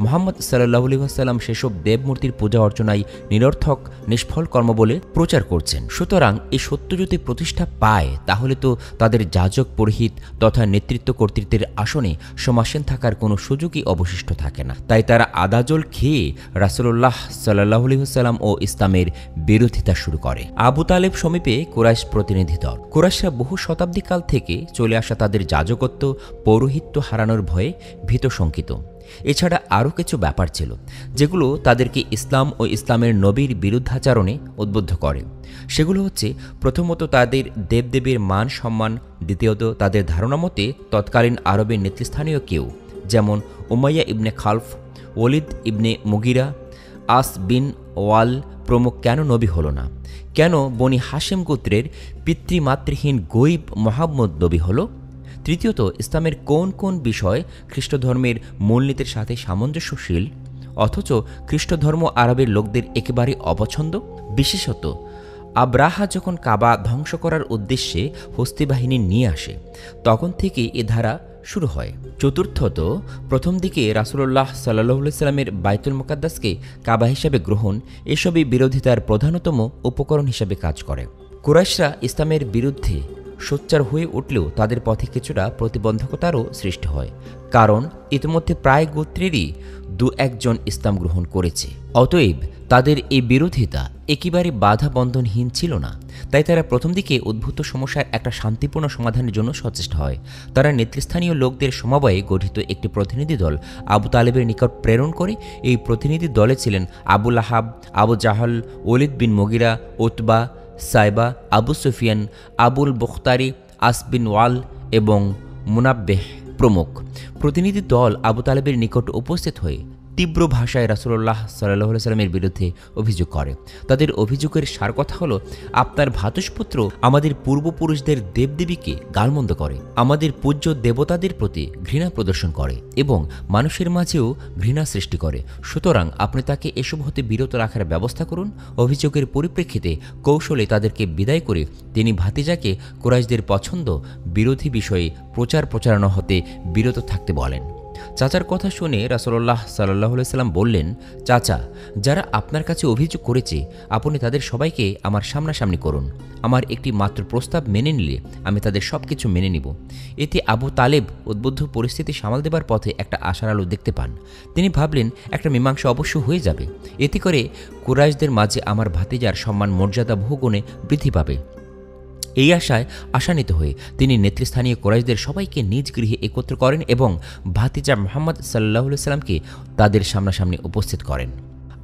মুহাম্মদ সাল্লাল্লাহু আলাইহি ওয়াসাল্লাম সেসব দেবমূর্তির পূজা অর্চনায় নিরর্থক, নিষ্ফল কর্ম বলে প্রচার করছেন। সুতরাং এই সত্য যদি প্রতিষ্ঠা পায়, তাহলে তো তাদের যাজক, পুরোহিত তথা নেতৃত্ব কর্তৃত্বের আসনে সমাসীন থাকার কোনো সুযোগই অবশিষ্ট থাকে না। তাই তারা আদাজল খেয়ে রাসূলুল্লাহ সাল্লাল্লাহু আলাইহি ওয়াসাল্লাম ও ইসলামের বিরোধিতা শুরু করে। আবু তালেব সমীপে কুরাইশ প্রতিনিধি দল। কুরাইশরা বহু শতাব্দীকাল থেকে চলে আসা তাদের যাজকত্ব, পৌরোহিত্য হারানোর ভয়ে ভীত শঙ্কিত। এছাড়া আরও কিছু ব্যাপার ছিল যেগুলো তাদেরকে ইসলাম ও ইসলামের নবীর বিরুদ্ধাচারণে উদ্বুদ্ধ করে। সেগুলো হচ্ছে, প্রথমত তাদের দেবদেবীর মান সম্মান, দ্বিতীয়ত তাদের ধারণা মতে তৎকালীন আরবের নেতৃস্থানীয় কেউ, যেমন উমাইয়া ইবনে খালফ, ওলিদ ইবনে মুগিরা, আস বিন ওয়াল প্রমুখ কেন নবী হল না? কেন বনি হাশেম গোত্রের পিতৃমাতৃহীন গয়ীব মোহাম্মদ নবী হল? তৃতীয়ত, ইসলামের কোন কোন বিষয় খ্রিস্টধর্মের মূলনীতির সাথে সামঞ্জস্যশীল, অথচ খ্রিস্টধর্ম আরবের লোকদের একেবারে অপছন্দ? বিশেষত আব্রাহা যখন কাবা ধ্বংস করার উদ্দেশ্যে হস্তি বাহিনী নিয়ে আসে, তখন থেকে এ ধারা শুরু হয়। চতুর্থত, প্রথম দিকে রাসূলুল্লাহ সাল্লাল্লাহু আলাইহি ওয়াসাল্লামের বাইতুল মুকাদ্দাসকে কাবা হিসাবে গ্রহণ, এসবই বিরোধিতার প্রধানতম উপকরণ হিসাবে কাজ করে। কুরাইশরা ইসলামের বিরুদ্ধে সোচ্চার হয়ে উঠলেও তাদের পথে কিছুটা প্রতিবন্ধকতারও সৃষ্টি হয়, কারণ ইতিমধ্যে প্রায় গোত্রেরই দু একজন ইসলাম গ্রহণ করেছে। অতএব তাদের এই বিরোধিতা একেবারে বাধা বন্ধনহীন ছিল না। তাই তারা প্রথম দিকে উদ্ভূত সমস্যার একটা শান্তিপূর্ণ সমাধানের জন্য সচেষ্ট হয়। তারা নেতৃস্থানীয় লোকদের সমবায়ে গঠিত একটি প্রতিনিধি দল আবু তালেবের নিকট প্রেরণ করে। এই প্রতিনিধি দলে ছিলেন আবু লাহাব, আবু জাহল, ওলিদ বিন মুগিরা, উতবা, সাইবা, আবু সুফিয়ান, আবুল বখতারি, আস বিন ওয়াল এবং মুনাব্বেহ প্রমুখ। প্রতিনিধি দল আবু তালেবের নিকট উপস্থিত হয়ে তীব্র ভাষায় রাসূলুল্লাহ সাল্লাল্লাহু আলাইহি ওয়াসাল্লামের বিরুদ্ধে অভিযোগ করে। তাদের অভিযোগের সার কথা হলো, আপনার ভ্রাতুষ্পুত্র আমাদের পূর্বপুরুষদের দেবদেবীকে গালমন্দ করে, আমাদের পূজ্য দেবতাদের প্রতি ঘৃণা প্রদর্শন করে এবং মানুষের মাঝেও ঘৃণা সৃষ্টি করে। সুতরাং আপনি তাকে এসব হতে বিরত রাখার ব্যবস্থা করুন। অভিযোগের পরিপ্রেক্ষিতে কৌশলে তাদেরকে বিদায় করে তিনি ভাতিজাকে কুরাইশদের পছন্দ বিরোধী বিষয়ে প্রচারণা হতে বিরত থাকতে বলেন। চাচার কথা শুনে রাসূলুল্লাহ সাল্লাল্লাহু আলাইহি ওয়াসাল্লাম বললেন, চাচা, যারা আপনার কাছে অভিযোগ করেছে আপনি তাদের সবাইকে আমার সামনাসামনি করুন। আমার একটি মাত্র প্রস্তাব মেনে নিলে আমি তাদের সব কিছু মেনে নিব। এতে আবু তালেব উদ্বুদ্ধ পরিস্থিতি সামাল দেবার পথে একটা আশার আলো দেখতে পান। তিনি ভাবলেন, একটা মীমাংসা অবশ্য হয়ে যাবে। এতে করে কুরাইশদের মাঝে আমার ভাতিজার সম্মান মর্যাদা বহুগুণে বৃদ্ধি পাবে। এই আশায় আশান্বিত হয়ে তিনি নেতৃস্থানীয় কুরাইশদের সবাইকে নিজ গৃহে একত্র করেন এবং ভাতিজা মুহাম্মদ সাল্লাল্লাহু আলাইহি ওয়াসাল্লামকে তাদের সামনাসামনি উপস্থিত করেন।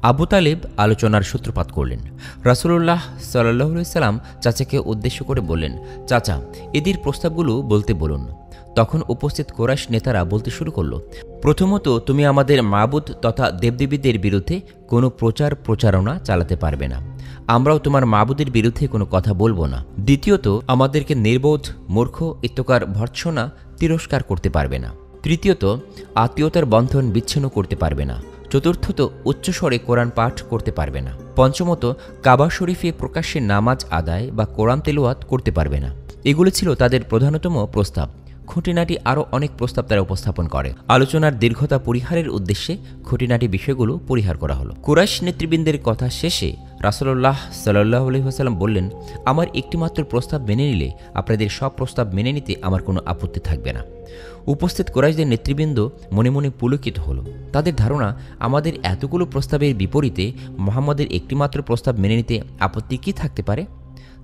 আবু তালেব আলোচনার সূত্রপাত করলেন। রাসূলুল্লাহ সাল্লাল্লাহু আলাইহি ওয়াসাল্লাম চাচাকে উদ্দেশ্য করে বললেন, চাচা, এদের প্রস্তাবগুলো বলতে বলুন। তখন উপস্থিত কুরাইশ নেতারা বলতে শুরু করল, প্রথমত, তুমি আমাদের মাবুদ তথা দেবদেবীদের বিরুদ্ধে কোনো প্রচারণা চালাতে পারবে না। আমরাও তোমার মাবুদের বিরুদ্ধে কোনো কথা বলবো না। দ্বিতীয়ত, আমাদেরকে নির্বোধ, মূর্খ ইত্যকার ভর্ৎসনা তিরস্কার করতে পারবে না। তৃতীয়ত, আত্মীয়তার বন্ধন বিচ্ছিন্ন করতে পারবে না। চতুর্থত, উচ্চস্বরে কোরআন পাঠ করতে পারবে না। পঞ্চমত, কাবা শরীফে প্রকাশ্যে নামাজ আদায় বা কোরআন তেলাওয়াত করতে পারবে না। এগুলো ছিল তাদের প্রধানতম প্রস্তাব। খুঁটিনাটি আরও অনেক প্রস্তাব তারা উপস্থাপন করে। আলোচনার দীর্ঘতা পরিহারের উদ্দেশ্যে খুঁটিনাটি বিষয়গুলো পরিহার করা হলো। কুরাইশ নেতৃবৃন্দের কথা শেষে রাসূলুল্লাহ সাল্লাল্লাহু আলাইহি ওয়াসাল্লাম বললেন, আমার একটিমাত্র প্রস্তাব মেনে নিলে আপনাদের সব প্রস্তাব মেনে নিতে আমার কোনো আপত্তি থাকবে না। উপস্থিত কুরাইশদের নেতৃবৃন্দ মনে মনে পুলকিত হল। তাদের ধারণা, আমাদের এতগুলো প্রস্তাবের বিপরীতে মুহাম্মদের একটিমাত্র প্রস্তাব মেনে নিতে আপত্তি কী থাকতে পারে।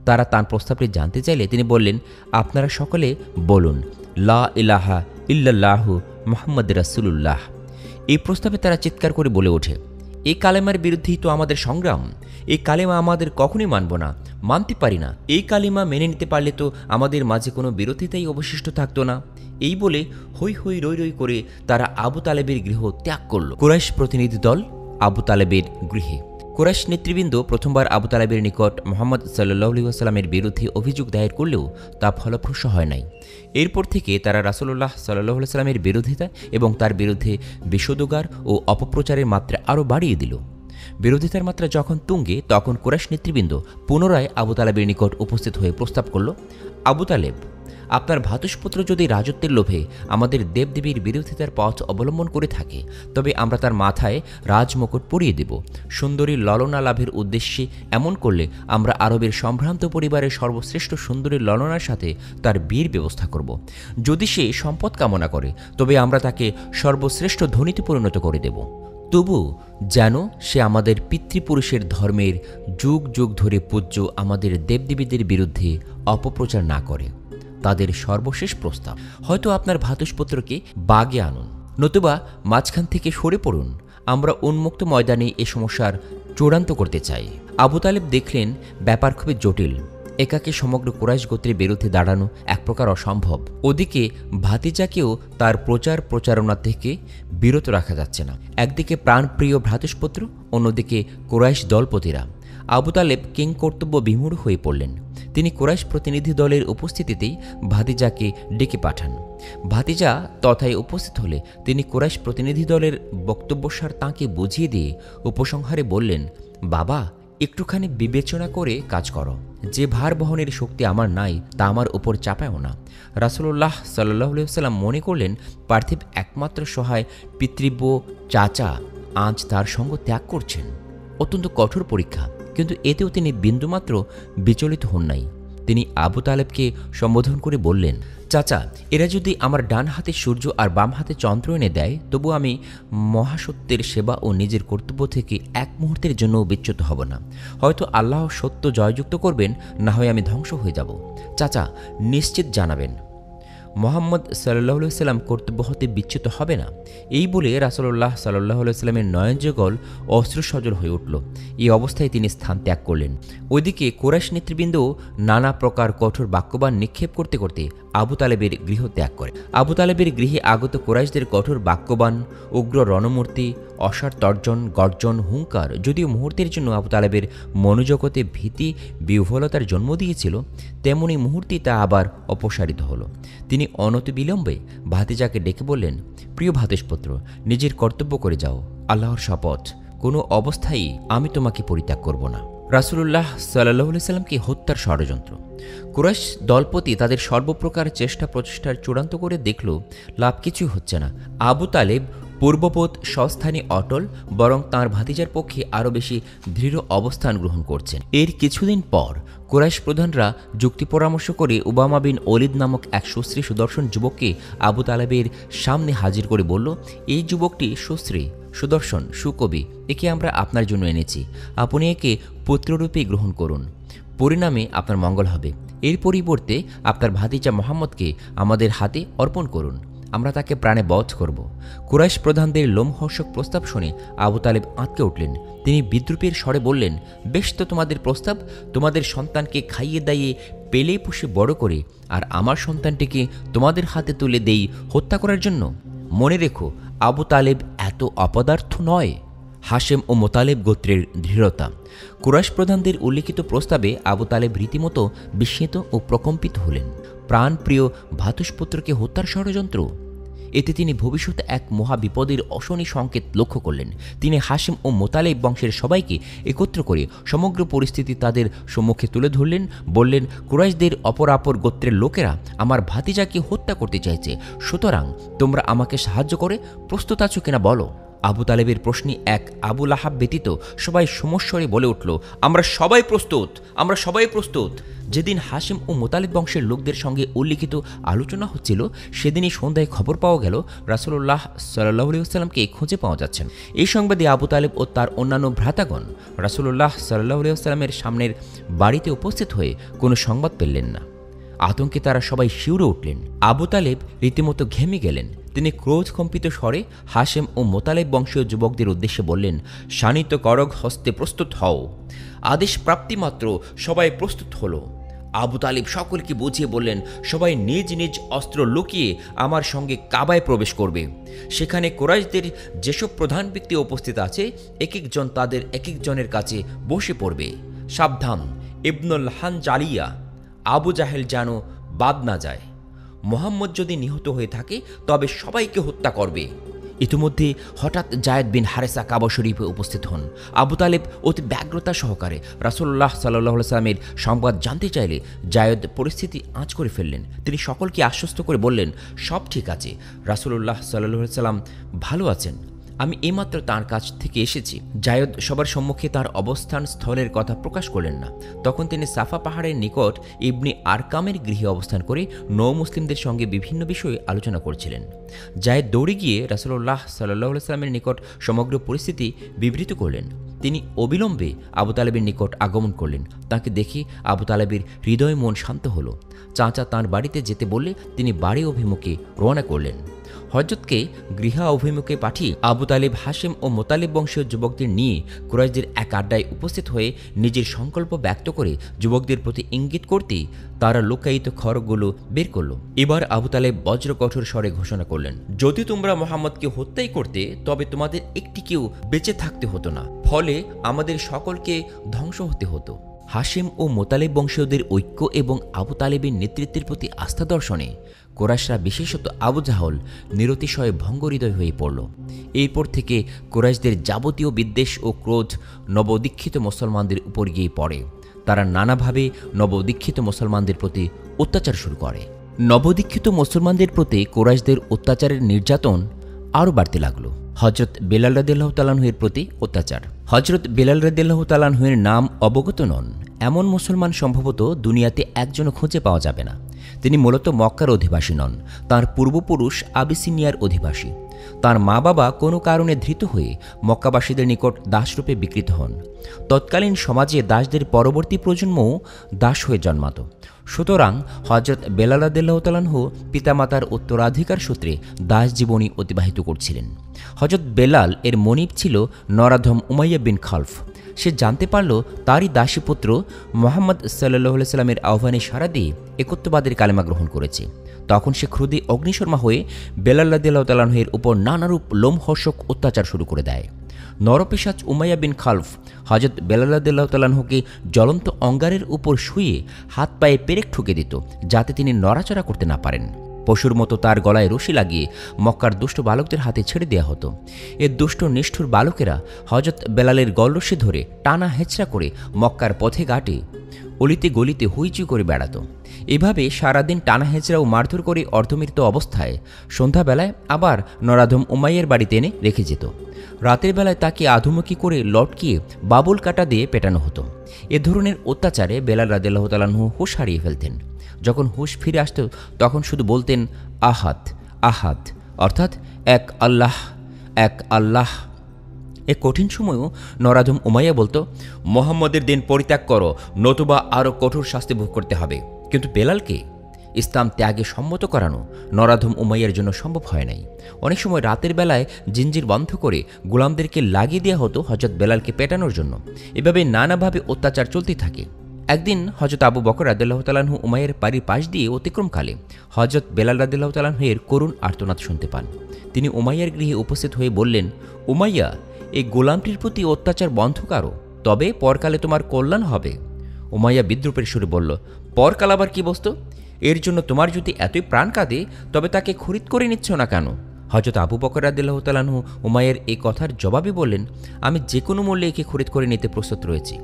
তারা তার প্রস্তাবটি জানতে চাইলে তিনি বললেন, আপনারা সকলে বলুন, লা ইলাহা ইল্লাল্লাহু মুহাম্মাদুর রাসূলুল্লাহ। এই প্রস্তাবে তারা চিৎকার করে বলে ওঠে, এই কালেমার বিরুদ্ধেই তো আমাদের সংগ্রাম। এই কালেমা আমাদের কখনোই মানব না, মানতে পারি না। এই কালেমা মেনে নিতে পারলে তো আমাদের মাঝে কোনো বিরোধিতাই অবশিষ্ট থাকতো না। এই বলে হৈ হৈ রই রই করে তারা আবু তালেবের গৃহ ত্যাগ করল। কুরাইশ প্রতিনিধি দল আবু তালেবের গৃহে। কুরাইশ নেতৃবৃন্দ প্রথমবার আবু তালেবের নিকট মুহাম্মদ সাল্লাল্লাহু আলাইহি ওয়াসাল্লামের বিরুদ্ধে অভিযোগ দায়ের করলেও তা ফলপ্রসূ হয় নাই। এরপর থেকে তারা রাসূলুল্লাহ সাল্লাল্লাহু আলাইহি ওয়াসাল্লামের বিরোধিতা এবং তার বিরুদ্ধে বিষোদগার ও অপপ্রচারের মাত্রা আরও বাড়িয়ে দিল। বিরোধিতার মাত্রা যখন তুঙ্গে, তখন কুরাইশ নেতৃবৃন্দ পুনরায় আবু তালেবের নিকট উপস্থিত হয়ে প্রস্তাব করল, আবু তালেব, আপনার ভ্রাতুষ্পুত্র যদি রাজত্বের লোভে আমাদের দেবদেবীর বিরোধিতার পথ অবলম্বন করে থাকে, তবে আমরা তার মাথায় রাজমুকুট পরিয়ে দেব। সুন্দরী ললনা লাভের উদ্দেশ্যে এমন করলে আমরা আরবের সম্ভ্রান্ত পরিবারের সর্বশ্রেষ্ঠ সুন্দরী ললনার সাথে তার বিয়ের ব্যবস্থা করব। যদি সে সম্পদ কামনা করে, তবে আমরা তাকে সর্বশ্রেষ্ঠ ধনীতে পরিণত করে দেব। তবু যেন সে আমাদের পিতৃপুরুষের ধর্মের যুগ যুগ ধরে পূজ্য আমাদের দেবদেবীদের বিরুদ্ধে অপপ্রচার না করে। তাদের সর্বশেষ প্রস্তাব, হয়তো আপনার ভ্রাতুষ্পুত্রকে বাগে আনুন, নতুবা মাঝখান থেকে সরে পড়ুন। আমরা উন্মুক্ত ময়দানে এ সমস্যার চূড়ান্ত করতে চাই। আবু তালেব দেখলেন ব্যাপার খুবই জটিল। একাকে সমগ্র কুরাইশ গোত্রের বিরুদ্ধে দাঁড়ানো এক প্রকার অসম্ভব। ওদিকে ভাতিজাকেও তার প্রচার প্রচারণা থেকে বিরত রাখা যাচ্ছে না। একদিকে প্রাণপ্রিয় ভ্রাতুষ্পুত্র, অন্যদিকে কুরাইশ দলপতিরা। আবু তালেব কিং কর্তব্য বিমূঢ় হয়ে পড়লেন। তিনি কুরাইশ প্রতিনিধি দলের উপস্থিতিতেই ভাতিজাকে ডেকে পাঠান। ভাতিজা তথায় উপস্থিত হলে তিনি কুরাইশ প্রতিনিধি দলের বক্তব্যসার তাঁকে বুঝিয়ে দিয়ে উপসংহারে বললেন, বাবা, একটুখানি বিবেচনা করে কাজ করো। যে ভার বহনের শক্তি আমার নাই, তা আমার উপর চাপায়ও না। রাসূলুল্লাহ সাল্লাল্লাহু আলাইহি ওয়াসাল্লাম মনে করলেন পার্থিব একমাত্র সহায় পিতৃব্য চাচা আজ তার সঙ্গ ত্যাগ করছেন। অত্যন্ত কঠোর পরীক্ষা, কিন্তু এতেও তিনি বিন্দুমাত্র বিচলিত হন নাই। তিনি আবু তালেবকে সম্বোধন করে বললেন, চাচা, এরা যদি আমার ডান হাতে সূর্য আর বাম হাতে চন্দ্র এনে দেয়, তবু আমি মহাসত্যের সেবা ও নিজের কর্তব্য থেকে এক মুহূর্তের জন্য বিচ্যুত হব না। হয়তো আল্লাহ সত্য জয়যুক্ত করবেন, না হয় আমি ধ্বংস হয়ে যাব। চাচা, নিশ্চিত জানাবেন মুহাম্মদ সাল্লাল্লাহু আলাইহি ওয়াসাল্লাম কর্তব্য হতে বিচ্যুত হবে না। এই বলে রাসূলুল্লাহ সাল্লাল্লাহু আলাইহি ওয়াসাল্লামের নয়নযুগল অশ্রুসজল হয়ে উঠল। এই অবস্থায় তিনি স্থান ত্যাগ করলেন। ওইদিকে কুরাইশ নেতৃবৃন্দও নানা প্রকার কঠোর বাক্যবাণ নিক্ষেপ করতে করতে আবু তালেবের গৃহ ত্যাগ করে। আবু তালেবের গৃহে আগত কুরাইশদের কঠোর বাক্যবাণ, উগ্র রণমূর্তি, অসার তর্জন, গর্জন, হুঙ্কার যদিও মুহূর্তের জন্য আবু তালেবের মনোজগতে ভীতি বিহ্বলতার জন্ম দিয়েছিল, তেমনি মুহূর্তেই তা আবার অপসারিত হল। তিনি অনতিবিলম্বে ভাতিজাকে ডেকে বললেন, প্রিয় ভ্রাতুষ্পুত্র, নিজের কর্তব্য করে যাও। আল্লাহর শপথ, কোনো অবস্থায়ই আমি তোমাকে পরিত্যাগ করব না। রাসূলুল্লাহ সাল্লাল্লাহু আলাইহি ওয়াসাল্লামকে হত্যার ষড়যন্ত্র। কুরাইশ দলপতি তাদের সর্বপ্রকার চেষ্টা প্রচেষ্টার চূড়ান্ত করে দেখল লাভ কিছুই হচ্ছে না। আবু তালেব পূর্বপদ স্বস্থানে অটল, বরং তাঁর ভাতিজার পক্ষে আরও বেশি দৃঢ় অবস্থান গ্রহণ করছেন। এর কিছুদিন পর কুরাইশ প্রধানরা যুক্তি পরামর্শ করে উবামা বিন ওলিদ নামক এক সুশ্রী সুদর্শন যুবককে আবু তালেবের সামনে হাজির করে বলল, এই যুবকটি সুশ্রী, সুদর্শন, সুকবি, একে আমরা আপনার জন্য এনেছি। আপনি একে পুত্ররূপে গ্রহণ করুন, পরিণামে আপনার মঙ্গল হবে। এর পরিবর্তে আপনার ভাতিজা মুহাম্মদকে আমাদের হাতে অর্পণ করুন, আমরা তাকে প্রাণে বধ করব। কুরাইশ প্রধানদের লোমহর্ষক প্রস্তাব শুনে আবু তালেব আঁতকে উঠলেন। তিনি বিদ্রুপের স্বরে বললেন, বেশ তো তোমাদের প্রস্তাব, তোমাদের সন্তানকে খাইয়ে দাইয়ে পেলে পুষে বড় করে আর আমার সন্তানটিকে তোমাদের হাতে তুলে দেই হত্যা করার জন্য। মনে রেখো, আবু তালেব এত অপদার্থ নয়। হাশেম ও মোতালেব গোত্রের দৃঢ়তা। কুরাইশ প্রধানদের উল্লিখিত প্রস্তাবে আবু তালেব রীতিমতো বিস্মিত ও প্রকম্পিত হলেন। প্রাণপ্রিয় ভ্রাতুষ্পুত্রকে হত্যার ষড়যন্ত্র, এতে তিনি ভবিষ্যতে এক মহাবিপদের অশনি সংকেত লক্ষ্য করলেন। তিনি হাশেম ও মোতালেব বংশের সবাইকে একত্র করে সমগ্র পরিস্থিতি তাদের সম্মুখে তুলে ধরলেন। বললেন, কুরাইশদের অপরাপর গোত্রের লোকেরা আমার ভাতিজাকে হত্যা করতে চাইছে, সুতরাং তোমরা আমাকে সাহায্য করে প্রস্তুত আছো কিনা বলো। আবু তালেবের প্রশ্নে এক আবু লাহাব ব্যতীত সবাই সমস্বরে বলে উঠল, আমরা সবাই প্রস্তুত, আমরা সবাই প্রস্তুত। যেদিন হাশিম ও মোতালিব বংশের লোকদের সঙ্গে উল্লিখিত আলোচনা হচ্ছিল, সেদিনই সন্ধ্যায় খবর পাওয়া গেল রাসূলুল্লাহ সাল্লাল্লাহু আলাইহি ওয়াসাল্লামকে খুঁজে পাওয়া যাচ্ছে না। এই সংবাদে আবু তালেব ও তার অন্যান্য ভ্রাতাগণ রাসূলুল্লাহ সাল্লাল্লাহু আলাইহি ওয়াসাল্লামের সামনের বাড়িতে উপস্থিত হয়ে কোনো সংবাদ পেলেন না। আতঙ্কে তারা সবাই শিউরে উঠলেন। আবু তালেব রীতিমতো ঘেমে গেলেন। তিনি ক্রোধকম্পিত স্বরে হাশেম ও মোতালেব বংশীয় যুবকদের উদ্দেশ্যে বললেন, শানিত করগ হস্তে প্রস্তুত হও। আদেশ প্রাপ্তিমাত্র সবাই প্রস্তুত হলো। আবু তালিব সকলকে বুঝিয়ে বললেন, সবাই নিজ নিজ অস্ত্র লুকিয়ে আমার সঙ্গে কাবায় প্রবেশ করবে। সেখানে কুরাইশদের যেসব প্রধান ব্যক্তি উপস্থিত আছে, এক একজন তাদের এক একজনের কাছে বসে পড়বে। সাবধান, ইবনুল হানজালিয়া, আবু জাহেল যেন বাদ না যায়। মোহাম্মদ যদি নিহত হয়ে থাকে তবে সবাইকে হত্যা করবে। ইতিমধ্যে হঠাৎ জায়েদ বিন হারেসা কাবা শরীফে উপস্থিত হন। আবু তালেব অতি ব্যগ্রতা সহকারে রাসূলুল্লাহ সাল্লাল্লাহু আলাইহি ওয়াসাল্লামের সংবাদ জানতে চাইলে জায়েদ পরিস্থিতি আঁচ করে ফেললেন। তিনি সকলকে আশ্বস্ত করে বললেন, সব ঠিক আছে, রাসূলুল্লাহ সাল্লাল্লাহু আলাইহি ওয়াসাল্লাম ভালো আছেন। আমি এইমাত্র তাঁর কাছ থেকে এসেছি। জায়েদ সবার সম্মুখে তার অবস্থান স্থলের কথা প্রকাশ করলেন না। তখন তিনি সাফা পাহাড়ের নিকট ইবনে আরকামের গৃহে অবস্থান করে নৌ মুসলিমদের সঙ্গে বিভিন্ন বিষয়ে আলোচনা করছিলেন। জায়েদ দৌড়ে গিয়ে রাসূলুল্লাহ সাল্লাল্লাহু আলাইহি ওয়াসাল্লামের নিকট সমগ্র পরিস্থিতি বিবৃত করলেন। তিনি অবিলম্বে আবু তালেবের নিকট আগমন করলেন। তাকে দেখে আবু তালেবের হৃদয় মন শান্ত হলো। চাচা তাঁর বাড়িতে যেতে বললে তিনি বাড়ি অভিমুখে রওনা করলেন। হযরতকে গৃহা অভিমুখে পাঠিয়ে আবু তালেব হাশেম ও মোতালেব বংশীয় যুবকদের নিয়ে কুরাইশদের এক আড্ডায় উপস্থিত হয়ে নিজের সংকল্প ব্যক্ত করে যুবকদের প্রতি ইঙ্গিত করতেই তারা লুকায়িত খড়গগুলো বের করল। এবার আবু তালেব বজ্র কঠোর স্বরে ঘোষণা করলেন, যদি তোমরা মোহাম্মদকে হত্যাই করতে তবে তোমাদের একটিকেও বেঁচে থাকতে হতো না, ফলে আমাদের সকলকে ধ্বংস হতে হতো। হাশিম ও মোতালেব বংশীয়দের ঐক্য এবং আবু তালেবের নেতৃত্বের প্রতি আস্থা দর্শনে কুরাইশরা, বিশেষত আবু জাহল, নিরতিশয় ভঙ্গহৃদয় হয়ে পড়ল। এরপর থেকে কুরাইশদের যাবতীয় বিদ্বেষ ও ক্রোধ নবদীক্ষিত মুসলমানদের উপর গিয়ে পড়ে। তারা নানাভাবে নবদীক্ষিত মুসলমানদের প্রতি অত্যাচার শুরু করে। নবদীক্ষিত মুসলমানদের প্রতি কুরাইশদের অত্যাচারের নির্যাতন আরও বাড়তে লাগল। হযরত বেলাল রাদিয়াল্লাহু তাআলা আনহু এর প্রতি অত্যাচার। হযরত বেলাল রাদিয়াল্লাহু তাআলা আনহু এর নাম অবগত নন এমন মুসলমান সম্ভবত দুনিয়াতে একজনও খুঁজে পাওয়া যাবে না। তিনি মূলত মক্কার অধিবাসী নন, তাঁর পূর্বপুরুষ আবিসিনিয়ার অধিবাসী। তাঁর মা বাবা কোনো কারণে ধৃত হয়ে মক্কাবাসীদের নিকট দাসরূপে বিকৃত হন। তৎকালীন সমাজে দাসদের পরবর্তী প্রজন্মও দাস হয়ে জন্মাত। সুতরাং হযরত বেলাল রাদিয়াল্লাহু তাআলা আনহু পিতামাতার উত্তরাধিকার সূত্রে দাস জীবনী অতিবাহিত করছিলেন। হযরত বেলাল এর মনিব ছিল নরাধম উমাইয়া বিন খালফ। সে জানতে পারল তারই দাসীপুত্র মুহাম্মদ সাল্লাল্লাহু আলাইহি ওয়াসাল্লামের আহ্বানে সাড়া দিয়ে একত্ববাদের কালেমা গ্রহণ করেছে। তখন সে ক্রোধে অগ্নিশর্মা হয়ে বেলাল রাদিয়াল্লাহু তাআলা আনহু এর উপর নানারূপ লোমহর্ষক অত্যাচার শুরু করে দেয়। নরপিশাচ উমাইয়া বিন খালফ হযরত বেলাল রাদিয়াল্লাহু তাআলা আনহুকে জ্বলন্ত অঙ্গারের উপর শুয়ে হাত পায়ে পেরেক ঠুকে দিত, যাতে তিনি নড়াচড়া করতে না পারেন। পশুর মতো তার গলায় রশি লাগিয়ে মক্কার দুষ্ট বালকদের হাতে ছেড়ে দেওয়া হতো। এ দুষ্ট নিষ্ঠুর বালকেরা হযরত বেলালের গলরশি ধরে টানা হেঁচড়া করে মক্কার পথে ঘাটে অলিতে গলিতে হুইচি করে বেড়াত। এভাবে সারাদিন টানা হেঁচড়া ও মারধর করে অর্ধমৃত অবস্থায় সন্ধ্যাবেলায় আবার নরাধম উমাইয়ার বাড়িতে এনে রেখে যেত। রাতের বেলায় তাকে আধুমুখী করে লটকিয়ে বাবুল কাটা দিয়ে পেটানো হতো। এ ধরনের অত্যাচারে বেলাল রাদিয়াল্লাহু তাআলা আনহু হুঁশ হারিয়ে ফেলতেন। যখন হুঁশ ফিরে আসত তখন শুধু বলতেন আহাদ আহাদ, অর্থাৎ এক আল্লাহ এক আল্লাহ। এ কঠিন সময়ও নরাধম উমাইয়া বলতো, মুহাম্মদের দিন পরিত্যাগ করো, নতুবা আরও কঠোর শাস্তি ভোগ করতে হবে। কিন্তু বেলালকে ইসলাম ত্যাগে সম্মত করানো নরাধম উমাইয়ার জন্য সম্ভব হয় নাই। অনেক সময় রাতের বেলায় জিঞ্জির বন্ধ করে গোলামদেরকে লাগিয়ে দেওয়া হতো হযরত বেলালকে পেটানোর জন্য। এভাবে নানাভাবে অত্যাচার চলতেই থাকে। একদিন হযরত আবু বকর রাদিয়াল্লাহু তাআলা আনহু উমাইয়ার বাড়ির পাশ দিয়ে অতিক্রমকালে হযরত বেলাল রাদিয়াল্লাহু তাআলা আনহু এর করুণ আর্তনাদ শুনতে পান। তিনি উমাইয়ার গৃহে উপস্থিত হয়ে বললেন, উমাইয়া, এই গোলামটির প্রতি অত্যাচার বন্ধ করো, তবে পরকালে তোমার কল্যাণ হবে। উমাইয়া বিদ্রূপের সুরে বলল, পরকাল আবার কি বস্তু? এর জন্য তোমার যদি এতই প্রাণ কাঁদে তবে তাকে খরিদ করে নিচ্ছ না কেন? হযরত আবু বকর রাদিয়াল্লাহু তাআলা আনহু উমাইয়ার এই কথার জবাবে বললেন, আমি যে কোনো মূল্যে একে খরিদ করে নিতে প্রস্তুত রয়েছি।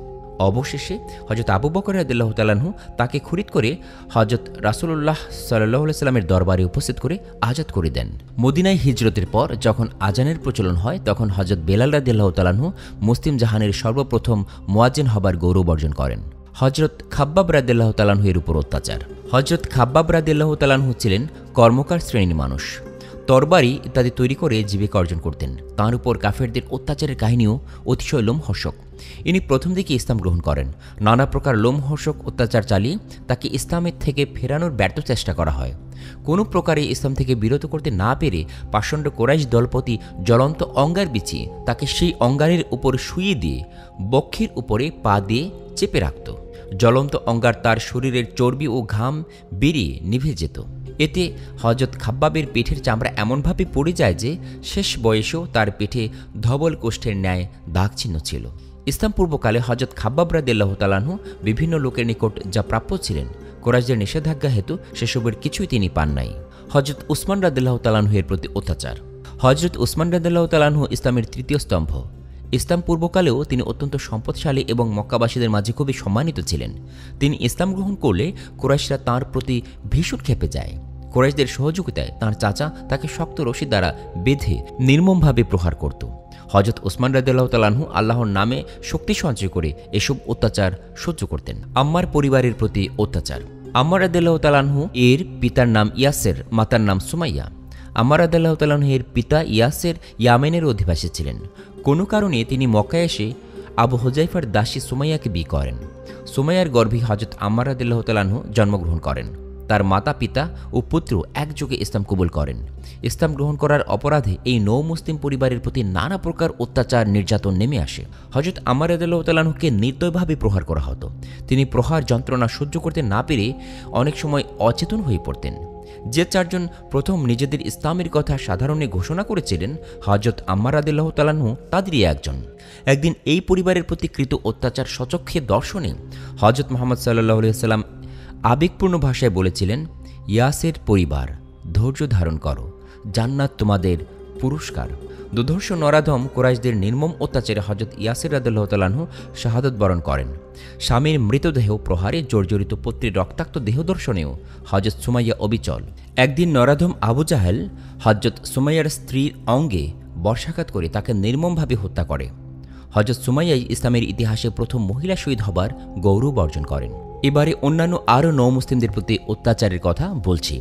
অবশেষে হজরত আবু বকর রাদিয়াল্লাহু তাআলা আনহু তাকে খরিদ করে হজরত রাসূলুল্লাহ সাল্লাল্লাহু আলাইহি সাল্লামের দরবারে উপস্থিত করে আজাদ করে দেন। মদিনায় হিজরতের পর যখন আজানের প্রচলন হয় তখন হজরত বেলাল রাদিয়াল্লাহু তাআলা আনহু মুসলিম জাহানের সর্বপ্রথম মুয়াজ্জিন হবার গৌরব অর্জন করেন। হজরত খাব্বাব রাদিয়াল্লাহু তাআলা আনহু এর উপর অত্যাচার। হজরত খাব্বাব রাদিয়াল্লাহু তাআলা আনহু ছিলেন কর্মকার শ্রেণীর মানুষ। তরবারি ইত্যাদি তৈরি করে জীবিকা অর্জন করতেন। তাঁর উপর কাফেরদের অত্যাচারের কাহিনীও অতিশয় লোমহর্ষক। ইনি প্রথম দিকে ইসলাম গ্রহণ করেন। নানা প্রকার লোমহর্ষক অত্যাচার চালিয়ে তাকে ইসলামের থেকে ফেরানোর ব্যর্থ চেষ্টা করা হয়। কোনো প্রকারে ইসলাম থেকে বিরত করতে না পেরে পাষণ্ড কোরাইশ দলপতি জ্বলন্ত অঙ্গার বিছিয়ে তাকে সেই অঙ্গারের উপর শুইয়ে দিয়ে বক্ষের উপরে পা দিয়ে চেপে রাখত। জ্বলন্ত অঙ্গার তার শরীরের চর্বি ও ঘাম বেরিয়ে নিভে যেত। এতে হজরত খাব্বাবের পেটের চামড়া এমনভাবে পড়ে যায় যে শেষ বয়সেও তার পেটে ধবল কোষ্ঠের ন্যায় দাগচিহ্ন ছিল। ইসলাম পূর্বকালে হজরত খাব্বাব রাদিয়াল্লাহু তাআলা আনহু বিভিন্ন লোকের নিকট যা প্রাপ্য ছিলেন, কোরাইশদের নিষেধাজ্ঞা হেতু সেসবের কিছুই তিনি পান নাই। হজরত উসমান রাদিয়াল্লাহু তাআলা আনহু এর প্রতি অত্যাচার। হজরত উসমান রাদিয়াল্লাহু তাআলা আনহু ইসলামের তৃতীয় স্তম্ভ। ইসলাম পূর্বকালেও তিনি অত্যন্ত সম্পদশালী এবং মক্কাবাসীদের মাঝে খুবই সম্মানিত ছিলেন। তিনি ইসলাম গ্রহণ করলে কুরাইশরা তাঁর প্রতি ভীষণ ক্ষেপে যায়। কুরাইশদের সহযোগিতায় তাঁর চাচা তাকে শক্ত রশি দ্বারা বেঁধে নির্মমভাবে প্রহার করত। হজরত উসমান রাদিয়াল্লাহু তাআলা আনহু আল্লাহর নামে শক্তি সঞ্চয় করে এসব অত্যাচার সহ্য করতেন। আম্মার পরিবারের প্রতি অত্যাচার। আম্মার রাদিয়াল্লাহু তাআলা আনহু এর পিতার নাম ইয়াসের, মাতার নাম সুমাইয়া। আম্মার রাদিয়াল্লাহু তাআলা আনহু এর পিতা ইয়াসের ইয়ামেনের অধিবাসী ছিলেন। কোনো কারণে তিনি মক্কায় এসে আবু হুজাইফার দাসী সুমাইয়াকে বিয়ে করেন। সুমাইয়ার গর্ভে হজরত আম্মার রাদিয়াল্লাহু তাআলা আনহু জন্মগ্রহণ করেন। তার মাতা পিতা ও পুত্র একযোগে ইসলাম কবুল করেন। ইসলাম গ্রহণ করার অপরাধে এই নৌ মুসলিম পরিবারের প্রতি নানা প্রকার অত্যাচার নির্যাতন নেমে আসে। হজরত আম্মার রাদিয়াল্লাহু তাআলা আনহুকে নির্দয়ভাবে প্রহার করা হতো। তিনি প্রহার যন্ত্রণা সহ্য করতে না পেরে অনেক সময় অচেতন হয়ে পড়তেন। যে চারজন প্রথম নিজেদের ইসলামের কথা সাধারণে ঘোষণা করেছিলেন হজরত আম্মার রাদিয়াল্লাহু তাআলা আনহু তাদেরই একজন। একদিন এই পরিবারের প্রতি কৃত অত্যাচার সচক্ষে দর্শনে হজরত মুহাম্মদ সাল্লাল্লাহু আলাইহি ওয়াসাল্লাম আবেগপূর্ণ ভাষায় বলেছিলেন, ইয়াসের পরিবার, ধৈর্য ধারণ করো, জান্নাত তোমাদের পুরস্কার। দুর্ধর্ষ নরাধম কুরাইশদের নির্মম অত্যাচারে হজরত ইয়াসির রাদিয়াল্লাহু তাআলা আনহু শাহাদাত বরণ করেন। স্বামীর মৃতদেহ প্রহারে জর্জরিত পুত্রের রক্তাক্ত দেহ দর্শনেও হজরত সুমাইয়া অবিচল। একদিন নরাধম আবু জাহেল হজরত সুমাইয়ার স্ত্রীর অঙ্গে বর্ষাঘাত করে তাকে নির্মমভাবে হত্যা করে। হজরত সুমাইয়াই ইসলামের ইতিহাসে প্রথম মহিলা শহীদ হবার গৌরব অর্জন করেন। এবারে অন্যান্য আরও নৌ মুসলিমদের প্রতি অত্যাচারের কথা বলছি।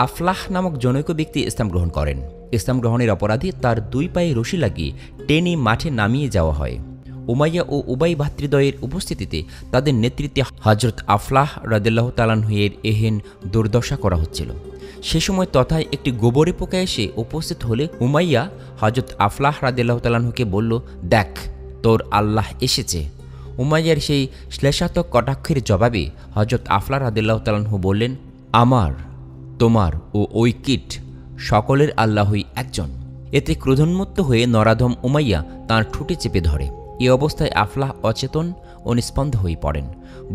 আফলাহ নামক জনৈক ব্যক্তি ইসলাম গ্রহণ করেন। ইসলাম গ্রহণের অপরাধে তার দুই পায়ে রশি লাগিয়ে টেনে মাঠে নামিয়ে যাওয়া হয়। উমাইয়া ও উবাই ভাতৃদ্বয়ের উপস্থিতিতে তাদের নেতৃত্বে হজরত আফলাহ রাদিয়াল্লাহু তাআলা আনহু এর এহেন দুর্দশা করা হচ্ছিল। সে সময় তথায় একটি গোবরে পোকা এসে উপস্থিত হলে উমাইয়া হজরত আফলাহ রাদিয়াল্লাহু তাআলা আনহুকে বলল, দেখ তোর আল্লাহ এসেছে। উমাইয়ার সেই শ্লেষাত্মক কটাক্ষের জবাবে হজরত আফলাহ রাদিয়াল্লাহু তাআলা আনহু বললেন, আমার, তোমার ও ওই কীট সকলের আল্লাহই একজন। এতে ক্রোধোন্মত্ত হয়ে নরাধম উমাইয়া তাঁর ঠোঁটে চেপে ধরে। এ অবস্থায় আফলাহ অচেতন ও নিস্পন্দ হয়ে পড়েন।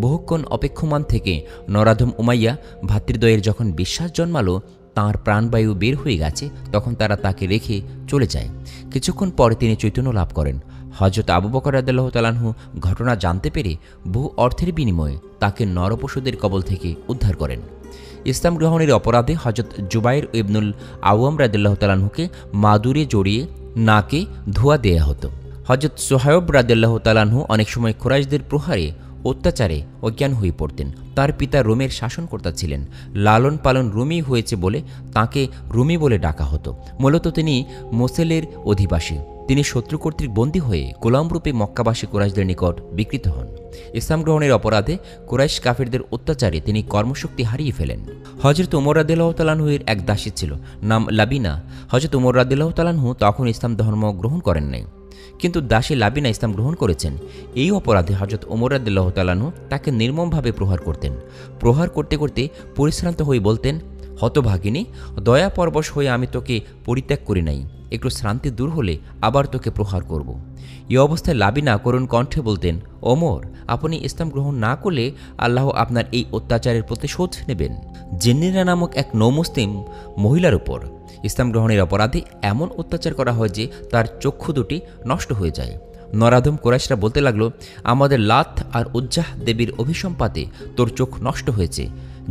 বহুক্ষণ অপেক্ষমান থেকে নরাধম উমাইয়া ভাতৃদ্বয়ের যখন বিশ্বাস জন্মালো তাঁর প্রাণবায়ু বের হয়ে গেছে, তখন তারা তাকে রেখে চলে যায়। কিছুক্ষণ পরে তিনি চৈতন্য লাভ করেন। হজরত আবু বকর রাদিয়াল্লাহু তাআলা আনহু ঘটনা জানতে পেরে বহু অর্থের বিনিময়ে তাকে নরপশুদের কবল থেকে উদ্ধার করেন। ইসলাম গ্রহণের অপরাধে হজরত জুবাইর ইবনুল আওয়াম রাদিয়াল্লাহু তাআলা আনহুকে মাদুরে জড়িয়ে নাকে ধোঁয়া দেয়া হতো। হজরত সোহায়ব রাদিয়াল্লাহু তাআলা আনহু অনেক সময় কুরাইশদের প্রহারে অত্যাচারে অজ্ঞান হয়ে পড়তেন। তার পিতা রোমের শাসনকর্তা ছিলেন। লালন পালন রুমি হয়েছে বলে তাঁকে রুমি বলে ডাকা হতো। মূলত তিনি মোসেলের অধিবাসী। তিনি শত্রু কর্তৃক বন্দী হয়ে গোলামরূপে মক্কাবাসী কুরাইশদের নিকট বিকৃত হন। ইসলাম গ্রহণের অপরাধে কুরাইশ কাফিরদের অত্যাচারে তিনি কর্মশক্তি হারিয়ে ফেলেন। হজরত উমর রাদিয়াল্লাহু তাআলা আনহু এর এক দাসী ছিল, নাম লাবিনা। হজরত উমর রাদিয়াল্লাহু তাআলা আনহু তখন ইসলাম ধর্ম গ্রহণ করেন নাই, কিন্তু দাসী লাবিনা ইসলাম গ্রহণ করেছেন। এই অপরাধে হজরত উমর রাদিয়াল্লাহু তাআলা আনহু তাকে নির্মমভাবে প্রহার করতেন। প্রহার করতে করতে পরিশ্রান্ত হয়ে বলতেন, হতভাগিনী, দয়া পরবশ হয়ে আমি তোকে পরিত্যাগ করি নাই, একটু শ্রান্তি দূর হলে আবার তোকে প্রহার করব। এই অবস্থায় লাবিনা করুণ কণ্ঠে বলতেন, ওমর, আপনি ইসলাম গ্রহণ না করলে আল্লাহ আপনার এই অত্যাচারের প্রতিশোধ নেবেন। জিন্নিরা নামক এক নৌমুসলিম মহিলার উপর ইসলাম গ্রহণের অপরাধে এমন অত্যাচার করা হয় যে তার চক্ষু দুটি নষ্ট হয়ে যায়। নরাধম কুরাইশরা বলতে লাগলো, আমাদের লাত আর উজ্জাহ দেবীর অভিসম্পাতে তোর চোখ নষ্ট হয়েছে।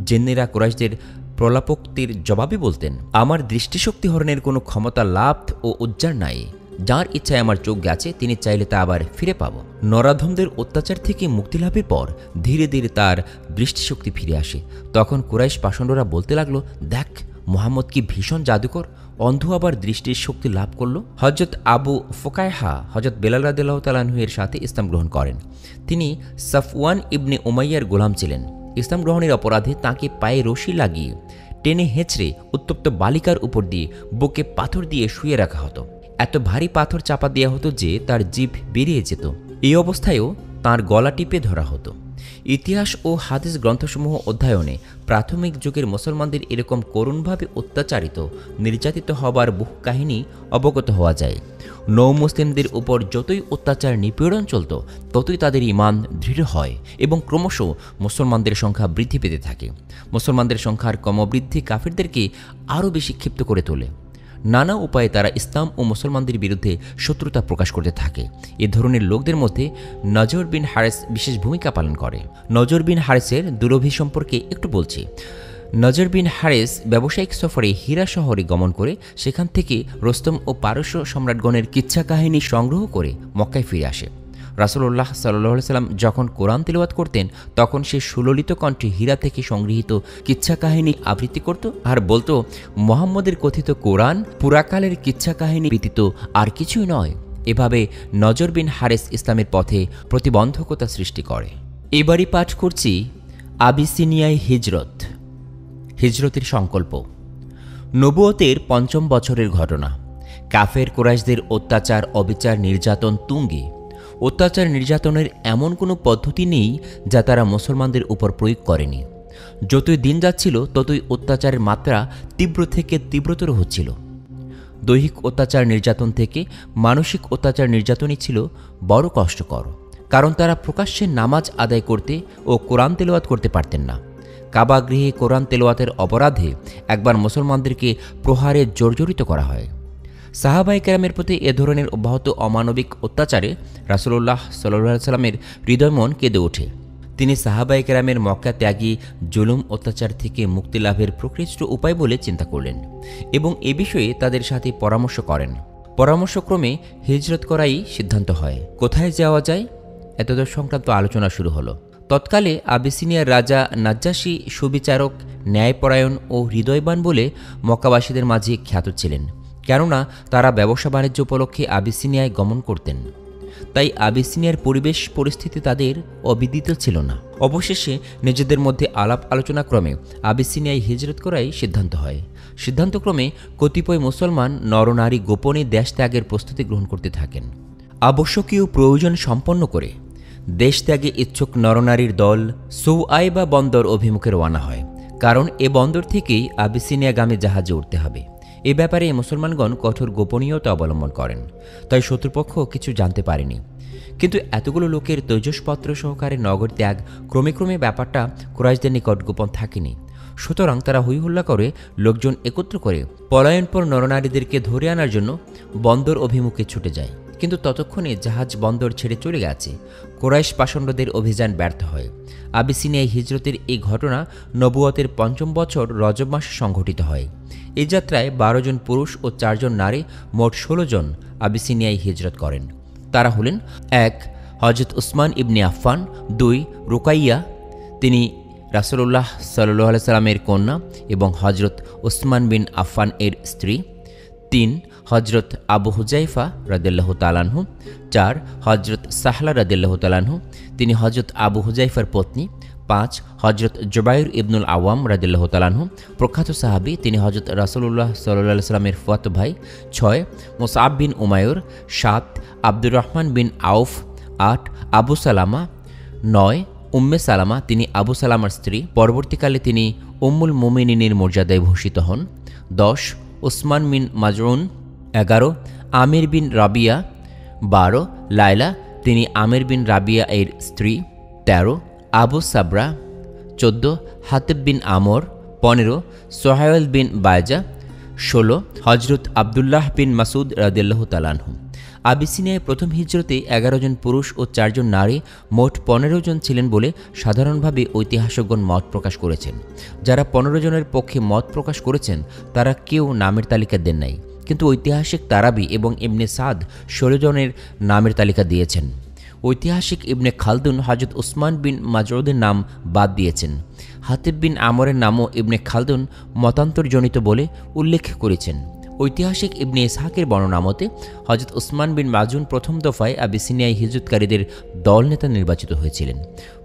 জিন্নিরা কুরাইশদের প্রলাপোক্তির জবাবে বলতেন, আমার দৃষ্টিশক্তি হরণের কোনো ক্ষমতা লাত ও উজ্জার নাই। যার ইচ্ছায় আমার চোখ গেছে তিনি চাইলে তা আবার ফিরে পাব। নরাধমদের অত্যাচার থেকে মুক্তি লাভের পর ধীরে ধীরে তার দৃষ্টিশক্তি ফিরে আসে। তখন কুরাইশ পাষণ্ডরা বলতে লাগলো, দেখ মুহাম্মদ কি ভীষণ জাদুকর, অন্ধ আবার দৃষ্টির শক্তি লাভ করল। হজরত আবু ফোকায়হা হজরত বেলাল রাদিয়াল্লাহু তাআলা আনহু এর সাথে ইসলাম গ্রহণ করেন। তিনি সাফওয়ান ইবনে উমাইয়ার গোলাম ছিলেন। ইসলাম গ্রহণের অপরাধে তাঁকে পায়ে রশি লাগিয়ে টেনে হেঁচড়ে উত্তপ্ত বালিকার উপর দিয়ে বুকে পাথর দিয়ে শুয়ে রাখা হতো। এত ভারী পাথর চাপা দেওয়া হতো যে তার জিভ বেরিয়ে যেত। এই অবস্থায়ও তাঁর গলা টিপে ধরা হতো। ইতিহাস ও হাদিস গ্রন্থসমূহ অধ্যয়নে প্রাথমিক যুগের মুসলমানদের এরকম করুণভাবে অত্যাচারিত নির্যাতিত হবার বহু কাহিনী অবগত হওয়া যায়। নৌ মুসলিমদের উপর যতই অত্যাচার নিপীড়ন চলত ততই তাদের ঈমান দৃঢ় হয় এবং ক্রমশ মুসলমানদের সংখ্যা বৃদ্ধি পেতে থাকে। মুসলমানদের সংখ্যার ক্রমবৃদ্ধি কাফিরদেরকে আরও বেশি ক্ষিপ্ত করে তোলে। নানা উপায়ে তারা ইসলাম ও মুসলমানদের বিরুদ্ধে শত্রুতা প্রকাশ করতে থাকে। এ ধরনের লোকদের মধ্যে নজর বিন হারেস বিশেষ ভূমিকা পালন করে। নজর বিন হারেসের দুরভি সম্পর্কে একটু বলছি। নজর বিন হারেস ব্যবসায়িক সফরে হীরা শহরে গমন করে সেখান থেকে রোস্তম ও পারস্য সম্রাটগণের কিচ্ছা কাহিনী সংগ্রহ করে মক্কায় ফিরে আসে। রাসূলুল্লাহ সাল্লাল্লাহু আলাইহি সাল্লাম যখন কোরআন তিলাওয়াত করতেন তখন সে সুললিত কণ্ঠে হীরা থেকে সংগৃহীত কিচ্ছা কাহিনী আবৃত্তি করত আর বলতো, মুহাম্মদের কথিত কোরআন পুরাকালের কিচ্ছা কাহিনী ব্যতীত আর কিছুই নয়। এভাবে নজর বিন হারেস ইসলামের পথে প্রতিবন্ধকতা সৃষ্টি করে। এবারই পাঠ করছি আবিসিনিয়ায় হিজরত। হিজরতের সংকল্প। নবুয়তের ৫ম বছরের ঘটনা। কাফের কুরাইশদের অত্যাচার, অবিচার, নির্যাতন তুঙ্গে। অত্যাচার নির্যাতনের এমন কোনো পদ্ধতি নেই যা তারা মুসলমানদের উপর প্রয়োগ করেনি। যতই দিন যাচ্ছিল ততই অত্যাচারের মাত্রা তীব্র থেকে তীব্রতর হচ্ছিল। দৈহিক অত্যাচার নির্যাতন থেকে মানসিক অত্যাচার নির্যাতনই ছিল বড় কষ্টকর, কারণ তারা প্রকাশ্যে নামাজ আদায় করতে ও কোরআন তেলাওয়াত করতে পারতেন না। কাবা গৃহে কোরআন তেলাওয়াতের অপরাধে একবার মুসলমানদেরকে প্রহারে জর্জরিত করা হয়। সাহাবায়ে কেরামের প্রতি এ ধরনের অব্যাহত অমানবিক অত্যাচারে রাসূলুল্লাহ সাল্লাল্লাহু আলাইহি সাল্লামের হৃদয় মন কেঁদে ওঠে। তিনি সাহাবায়ে কেরামের মক্কা ত্যাগী জুলুম অত্যাচার থেকে মুক্তি লাভের প্রকৃষ্ট উপায় বলে চিন্তা করলেন এবং এ বিষয়ে তাদের সাথে পরামর্শ করেন। পরামর্শক্রমে হিজরত করাই সিদ্ধান্ত হয়। কোথায় যাওয়া যায় এতদ সংক্রান্ত আলোচনা শুরু হলো। তৎকালে আবিসিনিয়ার রাজা নাজ্জাশী সুবিচারক, ন্যায়পরায়ণ ও হৃদয়বান বলে মক্কাবাসীদের মাঝে খ্যাত ছিলেন, কেননা তারা ব্যবসা বাণিজ্য উপলক্ষে আবিসিনিয়ায় গমন করতেন। তাই আবিসিনিয়ার পরিবেশ পরিস্থিতি তাদের অবিদিত ছিল না। অবশেষে নিজেদের মধ্যে আলাপ আলোচনা ক্রমে আবিসিনিয়ায় হিজরত করাই সিদ্ধান্ত হয়। সিদ্ধান্তক্রমে কতিপয় মুসলমান নরনারী গোপনে দেশ ত্যাগের প্রস্তুতি গ্রহণ করতে থাকেন। আবশ্যকীয় প্রয়োজন সম্পন্ন করে দেশ ত্যাগে ইচ্ছুক নরনারীর দল সৌআইবা বন্দর অভিমুখে রওনা হয়, কারণ এ বন্দর থেকেই আবিসিনিয়াগামী জাহাজে উঠতে হবে। এ ব্যাপারে মুসলমানগণ কঠোর গোপনীয়তা অবলম্বন করেন, তাই শত্রুপক্ষ কিছু জানতে পারেনি। কিন্তু এতগুলো লোকের তৈজসপত্র সহকারে নগর ত্যাগ ক্রমে ক্রমে ব্যাপারটা কুরাইশদের নিকট গোপন থাকেনি। সুতরাং তারা হইহুল্লা করে লোকজন একত্র করে পলায়নপর নরনারীদেরকে ধরে আনার জন্য বন্দর অভিমুখে ছুটে যায়। কিন্তু ততক্ষণে জাহাজ বন্দর ছেড়ে চলে গেছে। কুরাইশ পাষণ্ডদের অভিযান ব্যর্থ হয়। আবিসিনিয়ায় হিজরতের এই ঘটনা নবুয়তের ৫ম বছর রজব মাসে সংঘটিত হয়। এই যাত্রায় ১২ জন পুরুষ ও ৪ জন নারী, মোট ১৬ জন আবিসিনিয়ায় হিজরত করেন। তারা হলেন: ১. হজরত উসমান ইবনে আফফান, ২. রুকাইয়া, তিনি রাসূলুল্লাহ সাল্লাল্লাহু আলাইহি সাল্লামের কন্যা এবং হজরত উসমান বিন আফফান এর স্ত্রী, ৩. হজরত আবু হুজাইফা রাদিয়াল্লাহু তাআলা আনহু, ৪. হজরত সাহলা রাদিয়াল্লাহু তাআলা আনহু, তিনি হজরত আবু হুজাইফার পত্নী, ৫. হজরত জুবাইর ইবনুল আওয়াম রাদিয়াল্লাহু তাআলা আনহু, প্রখ্যাত সাহাবী, তিনি হজরত রাসূলুল্লাহ সাল্লাল্লাহু আলাইহি সাল্লামের ফুফাতো ভাই, ৬. মুসআব বিন উমাইর, ৭. আব্দুর রহমান বিন আউফ, ৮. আবু সালামা, ৯. উম্মে সালামা, তিনি আবু সালামার স্ত্রী, পরবর্তীকালে তিনি উম্মুল মুমিনিনের মর্যাদায় ভূষিত হন, ১০. উসমান বিন মাজউন, ১১. আমির বিন রাবিয়া, ১২. লায়লা, তিনি আমির বিন রাবিয়া এর স্ত্রী, ১৩. আবু সাবরা, ১৪. হাতিব বিন আমর, ১৫. সোহাইল বিন বায়জা, ১৬. হজরত আবদুল্লাহ বিন মাসুদ রাদিয়াল্লাহু তাআলা আনহু। আবিসিনিয়ায় প্রথম হিজরতে ১১ জন পুরুষ ও ৪ জন নারী, মোট ১৫ জন ছিলেন বলে সাধারণভাবে ঐতিহাসিকগণ মত প্রকাশ করেছেন। যারা ১৫ জনের পক্ষে মত প্রকাশ করেছেন তারা কেউ নামের তালিকা দেন নাই, কিন্তু ঐতিহাসিক তারাবি এবং ইবনে সাদ ১৬ জনের নামের তালিকা দিয়েছেন। ঐতিহাসিক ইবনে খালদুন হযরত উসমান বিন মাজউদের নাম বাদ দিয়েছেন। হাতিব বিন আমরের নামও ইবনে খালদুন মতান্তরজনিত বলে উল্লেখ করেছেন। ঐতিহাসিক ইবনে ইসহাকের বর্ণনা মতে হযরত উসমান বিন মাজউন প্রথম দফায় আবিসিনিয়ায় হিজরতকারীদের দল নেতা নির্বাচিত হয়েছিলেন।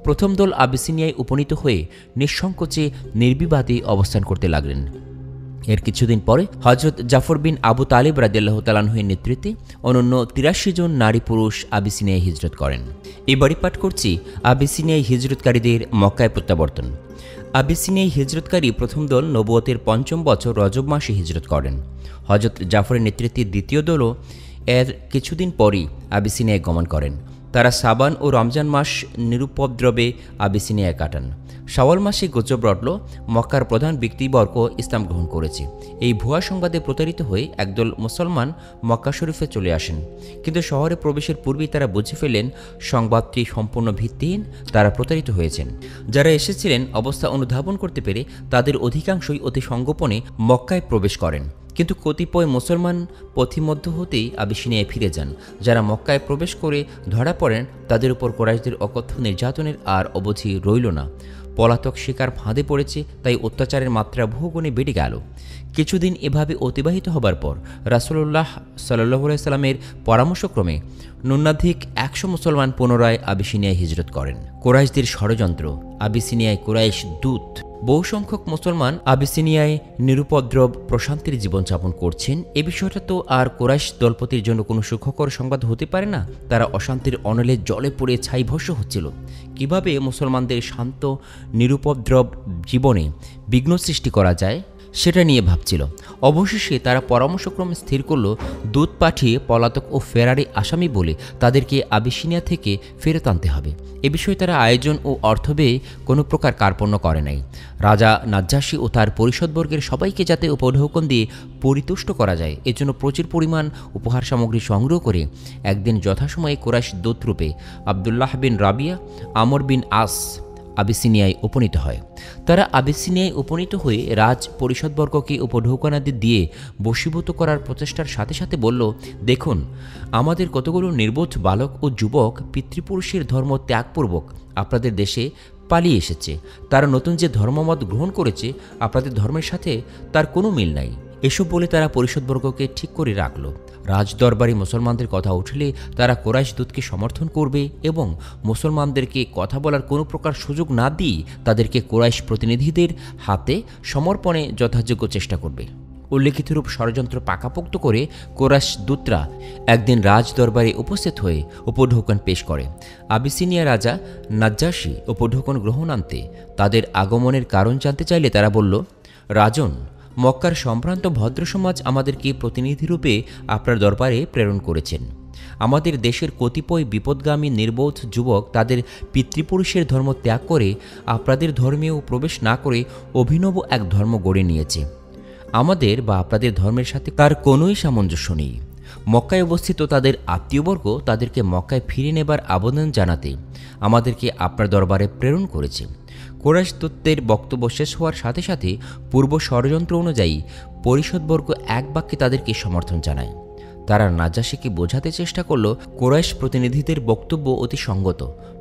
প্রথম দল আবিসিনিয়ায় উপনীত হয়ে নিঃসংকোচে নির্বিবাদে অবস্থান করতে লাগলেন। এর কিছুদিন পরে হযরত জাফর বিন আবু তালিব রাদিয়াল্লাহু তাআলা আনহুর নেতৃত্বে অনন্য ৮৩ জন নারী পুরুষ আবিসিনিয়ায় হিজরত করেন। এবারই পাঠ করছি আবিসিনিয়ায় হিজরতকারীদের মক্কায় প্রত্যাবর্তন। আবিসিনিয়ায় হিজরতকারী প্রথম দল নবুয়তের ৫ম বছর রজব মাসে হিজরত করেন। হযরত জাফরের নেতৃত্বে দ্বিতীয় দলও এর কিছুদিন পরই আবিসিনিয়ায় গমন করেন। তারা সাবান ও রমজান মাস নিরুপদ্রবে আবিসিনিয়ায় কাটান। শাওয়াল মাসে গুজব রটল মক্কার প্রধান ব্যক্তিবর্গ ইসলাম গ্রহণ করেছে। এই ভুয়া সংবাদে প্রতারিত হয়ে একদল মুসলমান মক্কা শরীফে চলে আসেন, কিন্তু শহরে প্রবেশের পূর্বেই তারা বুঝে ফেলেন সংবাদটি সম্পূর্ণ ভিত্তিহীন, তারা প্রতারিত হয়েছেন। যারা এসেছিলেন অবস্থা অনুধাবন করতে পেরে তাদের অধিকাংশই অতি সংগোপনে মক্কায় প্রবেশ করেন, কিন্তু কতিপয় মুসলমান পথিমধ্য হতেই আবিসিনিয়ায় ফিরে যান। যারা মক্কায় প্রবেশ করে ধরা পড়েন তাদের উপর কুরাইশদের অকথ্য নির্যাতনের আর অবধি রইল না। পলাতক শিকার ফাঁদে পড়েছে, তাই অত্যাচারের মাত্রা বহুগুণে বেড়ে গেল। কিছুদিন এভাবে অতিবাহিত হবার পর রাসূলুল্লাহ সাল্লাল্লাহু আলাইহি সাল্লামের পরামর্শক্রমে ন্যূনাধিক ১০০ মুসলমান পুনরায় আবিসিনিয়ায় হিজরত করেন। কুরাইশদের ষড়যন্ত্র। আবিসিনিয়ায় কুরাইশ দূত। বহু সংখ্যক মুসলমান আবিসিনিয়ায় নিরুপদ্রব প্রশান্তির জীবনযাপন করছেন। এ বিষয়টা তো আর কুরাইশ দলপতির জন্য কোনো সুখকর সংবাদ হতে পারে না। তারা অশান্তির অনলে জলে পড়ে ছাইভস্ম হচ্ছিল। কিভাবে মুসলমানদের শান্ত নিরুপদ্রব জীবনে বিঘ্ন সৃষ্টি করা যায় সেটা নিয়ে ভাবছিল। অবশেষে তারা পরামর্শক্রমে স্থির করল দূত পাঠিয়ে পলাতক ও ফেরারি আসামি বলে তাদেরকে আবিসিনিয়া থেকে ফেরত আনতে হবে। এ বিষয়ে তারা আয়োজন ও অর্থ ব্যয়ে কোনো প্রকার কার্পণ্য করে নাই। রাজা নাজ্জাশী ও তার পরিষদবর্গের সবাইকে যাতে উপঢৌকন দিয়ে পরিতুষ্ট করা যায় এজন্য প্রচুর পরিমাণ উপহার সামগ্রী সংগ্রহ করে একদিন যথাসময়ে কুরাইশ দূতরূপে আবদুল্লাহ বিন রাবিয়া, আমর বিন আস আবিসিনিয়ায় উপনীত হয়। তারা আবিসিনিয়ায় উপনীত হয়ে রাজ পরিষদবর্গকে উপঢৌকনাদি দিয়ে বশীভূত করার প্রচেষ্টার সাথে সাথে বলল, দেখুন, আমাদের কতগুলো নির্বোধ বালক ও যুবক পিতৃপুরুষের ধর্ম ত্যাগপূর্বক আপনাদের দেশে পালিয়ে এসেছে। তারা নতুন যে ধর্মমত গ্রহণ করেছে আপনাদের ধর্মের সাথে তার কোনো মিল নাই। এসব বলে তারা পরিষদবর্গকে ঠিক করে রাখল। রাজদরবারে মুসলমানদের কথা উঠলে তারা কুরাইশ দূতকে সমর্থন করবে এবং মুসলমানদেরকে কথা বলার কোনো প্রকার সুযোগ না দিয়ে তাদেরকে কুরাইশ প্রতিনিধিদের হাতে সমর্পণে যথাযোগ্য চেষ্টা করবে। উল্লেখিতরূপ ষড়যন্ত্র পাকাপোক্ত করে কুরাইশ দূতরা একদিন রাজদরবারে উপস্থিত হয়ে উপঢৌকন পেশ করে। আবিসিনিয়া রাজা নাজ্জাশী উপঢৌকন গ্রহণান্তে তাদের আগমনের কারণ জানতে চাইলে তারা বলল, রাজন, মক্কার সম্ভ্রান্ত ভদ্রসমাজ আমাদেরকে প্রতিনিধিরূপে আপনার দরবারে প্রেরণ করেছেন। আমাদের দেশের কতিপয় বিপদগামী নির্বোধ যুবক তাদের পিতৃপুরুষের ধর্ম ত্যাগ করে আপনাদের ধর্মেও প্রবেশ না করে অভিনব এক ধর্ম গড়ে নিয়েছে। আমাদের বা আপনাদের ধর্মের সাথে তার কোনোই সামঞ্জস্য নেই। মক্কায় অবস্থিত তাদের আত্মীয়বর্গ তাদেরকে মক্কায় ফিরে নেবার আবেদন জানাতে আমাদেরকে আপনার দরবারে প্রেরণ করেছে। কুরাইশ দূতের বক্তব্য শেষ হওয়ার সাথে সাথে পূর্ব ষড়যন্ত্র অনুযায়ী পরিষদবর্গ এক বাক্যে তাদেরকে সমর্থন জানায়। তারা নাজ্জাশীকে বোঝাতে চেষ্টা করল কুরাইশ প্রতিনিধিদের বক্তব্য অতি সঙ্গত,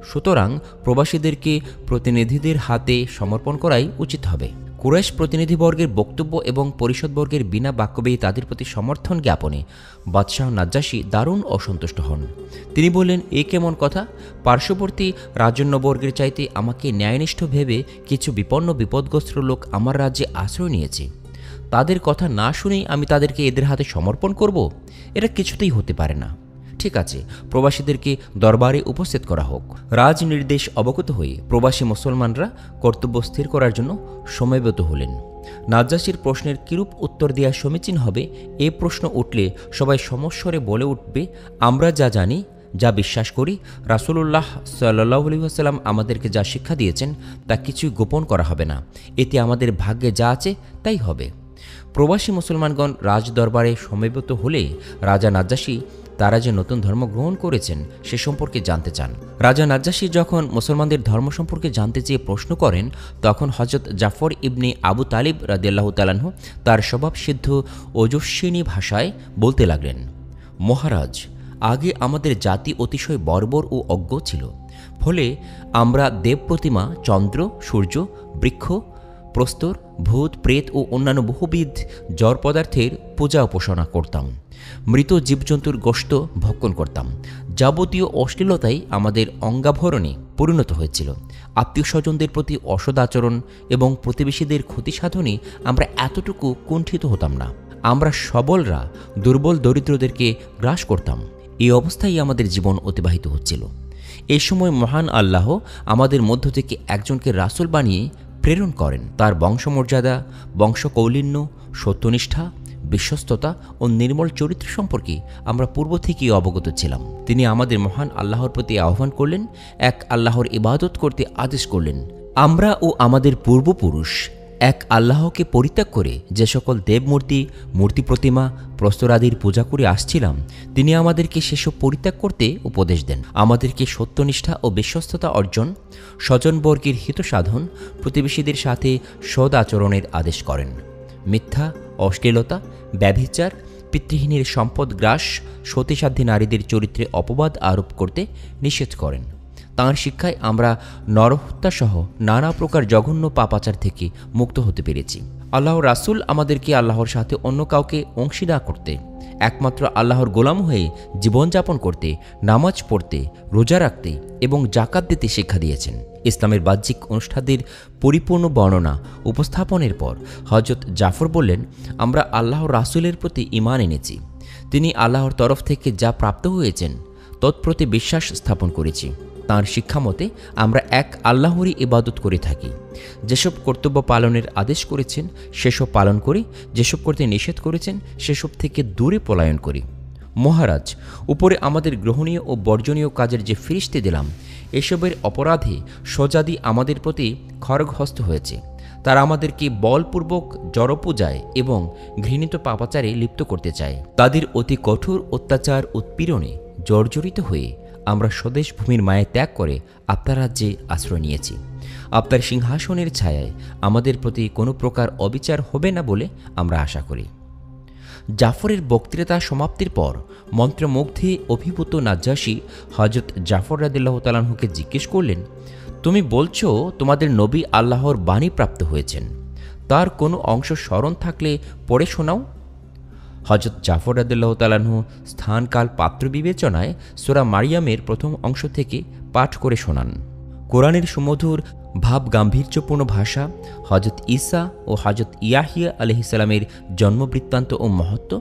সুতরাং প্রবাসীদেরকে প্রতিনিধিদের হাতে সমর্পণ করাই উচিত হবে। কুরাইশ প্রতিনিধিবর্গের বক্তব্য এবং পরিষদবর্গের বিনা বাক্যব্যয়ী তাদের প্রতি সমর্থন জ্ঞাপনে বাদশাহ নাজ্জাশী দারুণ অসন্তুষ্ট হন। তিনি বললেন, এ কেমন কথা? পার্শ্ববর্তী রাজন্যবর্গের চাইতে আমাকে ন্যায়নিষ্ঠ ভেবে কিছু বিপন্ন বিপদগ্রস্ত লোক আমার রাজ্যে আশ্রয় নিয়েছে। তাদের কথা না শুনেই আমি তাদেরকে এদের হাতে সমর্পণ করব? এটা কিছুতেই হতে পারে না। ঠিক আছে, প্রবাসীদেরকে দরবারে উপস্থিত করা হোক। রাজ নির্দেশ অবগত হয়ে প্রবাসী মুসলমানরা কর্তব্য স্থির করার জন্য সমবেত হলেন। নাজ্জাশীর প্রশ্নের কিরূপ উত্তর দেওয়া সমীচীন হবে এ প্রশ্ন উঠলে সবাই সমস্বরে বলে উঠবে, আমরা যা জানি, যা বিশ্বাস করি, রাসূলুল্লাহ সাল্লাল্লাহু আলাইহি ওয়াসাল্লাম আমাদেরকে যা শিক্ষা দিয়েছেন তা কিছুই গোপন করা হবে না। এতে আমাদের ভাগ্যে যা আছে তাই হবে। প্রবাসী মুসলমানগণ রাজদরবারে সমবেত হলে রাজা নাজ্জাশী তারা যে নতুন ধর্ম গ্রহণ করেছেন সে সম্পর্কে জানতে চান। রাজা নাজ্জাশী যখন মুসলমানদের ধর্ম সম্পর্কে জানতে চেয়ে প্রশ্ন করেন, তখন হযরত জাফর ইবনে আবু তালিব রাদিয়াল্লাহু তাআলা আনহু তার স্বভাবসিদ্ধ ওজস্বিনী ভাষায় বলতে লাগলেন, মহারাজ, আগে আমাদের জাতি অতিশয় বর্বর ও অজ্ঞ ছিল। ফলে আমরা দেব প্রতিমা, চন্দ্র, সূর্য, বৃক্ষ, প্রস্তর, ভূত, প্রেত ও অন্যান্য বহুবিধ জড় পদার্থের পূজা উপাসনা করতাম। মৃত জীবজন্তুর গোশত ভক্ষণ করতাম। যাবতীয় অশ্লীলতাই আমাদের অঙ্গাভরণে পরিণত হয়েছিল। আত্মীয় স্বজনদের প্রতি অসদাচরণ এবং প্রতিবেশীদের ক্ষতি সাধনে আমরা এতটুকু কুণ্ঠিত হতাম না। আমরা সবলরা দুর্বল দরিদ্রদেরকে গ্রাস করতাম। এই অবস্থায় আমাদের জীবন অতিবাহিত হচ্ছিল। এই সময় মহান আল্লাহ আমাদের মধ্য থেকে একজনকে রাসূল বানিয়ে প্রেরণ করেন। তার বংশমর্যাদা, বংশকৌলিন্য, সত্যনিষ্ঠা, বিশ্বস্ততা ও নির্মল চরিত্র সম্পর্কে আমরা পূর্ব থেকেই অবগত ছিলাম। তিনি আমাদের মহান আল্লাহর প্রতি আহ্বান করলেন, এক আল্লাহর ইবাদত করতে আদেশ করলেন। আমরা ও আমাদের পূর্বপুরুষ এক আল্লাহকে পরিত্যাগ করে যে সকল দেবমূর্তি, মূর্তি প্রতিমা, প্রস্তরাদির পূজা করে আসছিলাম, তিনি আমাদেরকে সেসব পরিত্যাগ করতে উপদেশ দেন। আমাদেরকে সত্যনিষ্ঠা ও বিশ্বস্ততা অর্জন, স্বজনবর্গের হিত সাধন, প্রতিবেশীদের সাথে সদ আচরণের আদেশ করেন। মিথ্যা, অশ্লীলতা, ব্যভিচার, পিতৃহীনের সম্পদ গ্রাস, সতীসাধ্যী নারীদের চরিত্রে অপবাদ আরোপ করতে নিষেধ করেন। তাঁর শিক্ষায় আমরা নরহত্যাসহ নানা প্রকার জঘন্য পাপাচার থেকে মুক্ত হতে পেরেছি। আল্লাহর রাসূল আমাদেরকে আল্লাহর সাথে অন্য কাউকে অংশী না করতে, একমাত্র আল্লাহর গোলাম হয়ে জীবনযাপন করতে, নামাজ পড়তে, রোজা রাখতে এবং জাকাত দিতে শিক্ষা দিয়েছেন। ইসলামের বাহ্যিক অনুষ্ঠানের পরিপূর্ণ বর্ণনা উপস্থাপনের পর হযরত জাফর বললেন, আমরা আল্লাহর রাসূলের প্রতি ঈমান এনেছি। তিনি আল্লাহর তরফ থেকে যা প্রাপ্ত হয়েছেন তৎপ্রতি বিশ্বাস স্থাপন করেছি। তাঁর শিক্ষামতে আমরা এক আল্লাহরই ইবাদত করে থাকি। যেসব কর্তব্য পালনের আদেশ করেছেন সেসব পালন করি, যেসব করতে নিষেধ করেছেন সেসব থেকে দূরে পলায়ন করি। মহারাজ, উপরে আমাদের গ্রহণীয় ও বর্জনীয় কাজের যে ফিরিস্তি দিলাম, এসবের অপরাধে স্বজাতি আমাদের প্রতি খড়গহস্ত হয়েছে। তারা আমাদেরকে বলপূর্বক জড়পূজায় এবং ঘৃণিত পাপাচারে লিপ্ত করতে চায়। তাদের অতি কঠোর অত্যাচার উৎপীড়নে জর্জরিত হয়ে আমরা স্বদেশ ভূমির মায়া ত্যাগ করে আপনার রাজ্যে আশ্রয় নিয়েছি। আপনার সিংহাসনের ছায়ায় আমাদের প্রতি কোনো প্রকার অবিচার হবে না বলে আমরা আশা করি। জাফরের বক্তৃতা সমাপ্তির পর মন্ত্রমুগ্ধে অভিভূত নাজ্জাশী হযরত জাফর রাদিয়াল্লাহু তাআলা আনহুকে জিজ্ঞেস করলেন, তুমি বলছো তোমাদের নবী আল্লাহর বাণী প্রাপ্ত হয়েছেন, তার কোনো অংশ স্মরণ থাকলে পড়ে শোনাও। হযরত জাফর রাদিয়াল্লাহু তাআলা আনহু স্থানকাল পাত্র বিবেচনায় সূরা মারিয়ামের প্রথম অংশ থেকে পাঠ করে শোনান। কোরআনের সুমধুর ভাব গাম্ভীর্যপূর্ণ ভাষা, হযরত ঈসা ও হযরত ইয়াহিয়া আলাইহিস সালামের জন্মবৃত্তান্ত ও মহত্ব,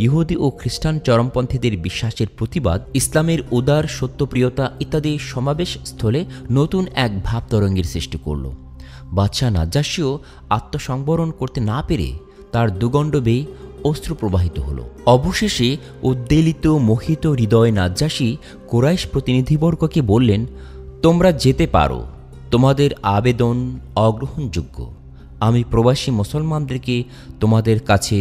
ইহুদি ও খ্রিস্টান চরমপন্থীদের বিশ্বাসের প্রতিবাদ, ইসলামের উদার সত্যপ্রিয়তা ইত্যাদি সমাবেশ স্থলে নতুন এক ভাব তরঙ্গের সৃষ্টি করল। বাদশাহ নাজ্জাশীও আত্মসংবরণ করতে না পেরে তার দুগণ্ড বেয়ে অশ্রু প্রবাহিত হল। অবশেষে উদ্বেলিত মোহিত হৃদয় নাজ্জাশী কুরাইশ প্রতিনিধিবর্গকে বললেন, তোমরা যেতে পারো, তোমাদের আবেদন অগ্রহণযোগ্য। আমি প্রবাসী মুসলমানদেরকে তোমাদের কাছে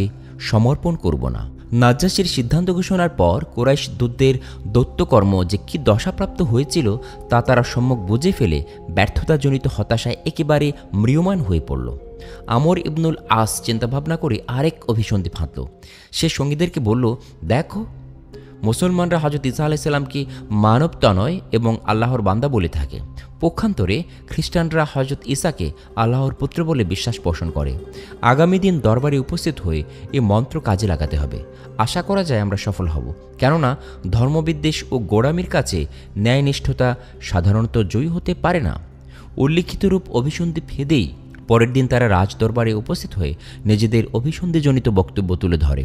সমর্পণ করব না। নাজ্জাশীর সিদ্ধান্ত ঘোষণার পর কুরাইশ দূতদের দৈত্যকর্ম যে কি দশাপ্রাপ্ত হয়েছিল তা তারা সম্যক বুঝে ফেলে ব্যর্থতাজনিত হতাশায় একেবারে ম্রিয়মাণ হয়ে পড়ল। আমর ইবনুল আস চিন্তাভাবনা করে আরেক অভিসন্ধি ফাঁদল। সে সঙ্গীদেরকে বলল, দেখো, মুসলমানরা হযরত ঈসা আলাইহিস সালামকে মানবতনয় এবং আল্লাহর বান্দা বলে থাকে। পক্ষান্তরে খ্রিস্টানরা হযরত ঈসাকে আল্লাহর পুত্র বলে বিশ্বাস পোষণ করে। আগামী দিন দরবারে উপস্থিত হয়ে এই মন্ত্র কাজে লাগাতে হবে। আশা করা যায় আমরা সফল হব, কেননা ধর্মবিদ্বেষ ও গোঁড়ামির কাছে ন্যায়নিষ্ঠতা সাধারণত জয়ী হতে পারে না। উল্লিখিতরূপ অভিসন্ধি ফেদেই পরের দিন তারা রাজদরবারে উপস্থিত হয়ে নিজেদের অভিসন্ধিজনিত বক্তব্য তুলে ধরে।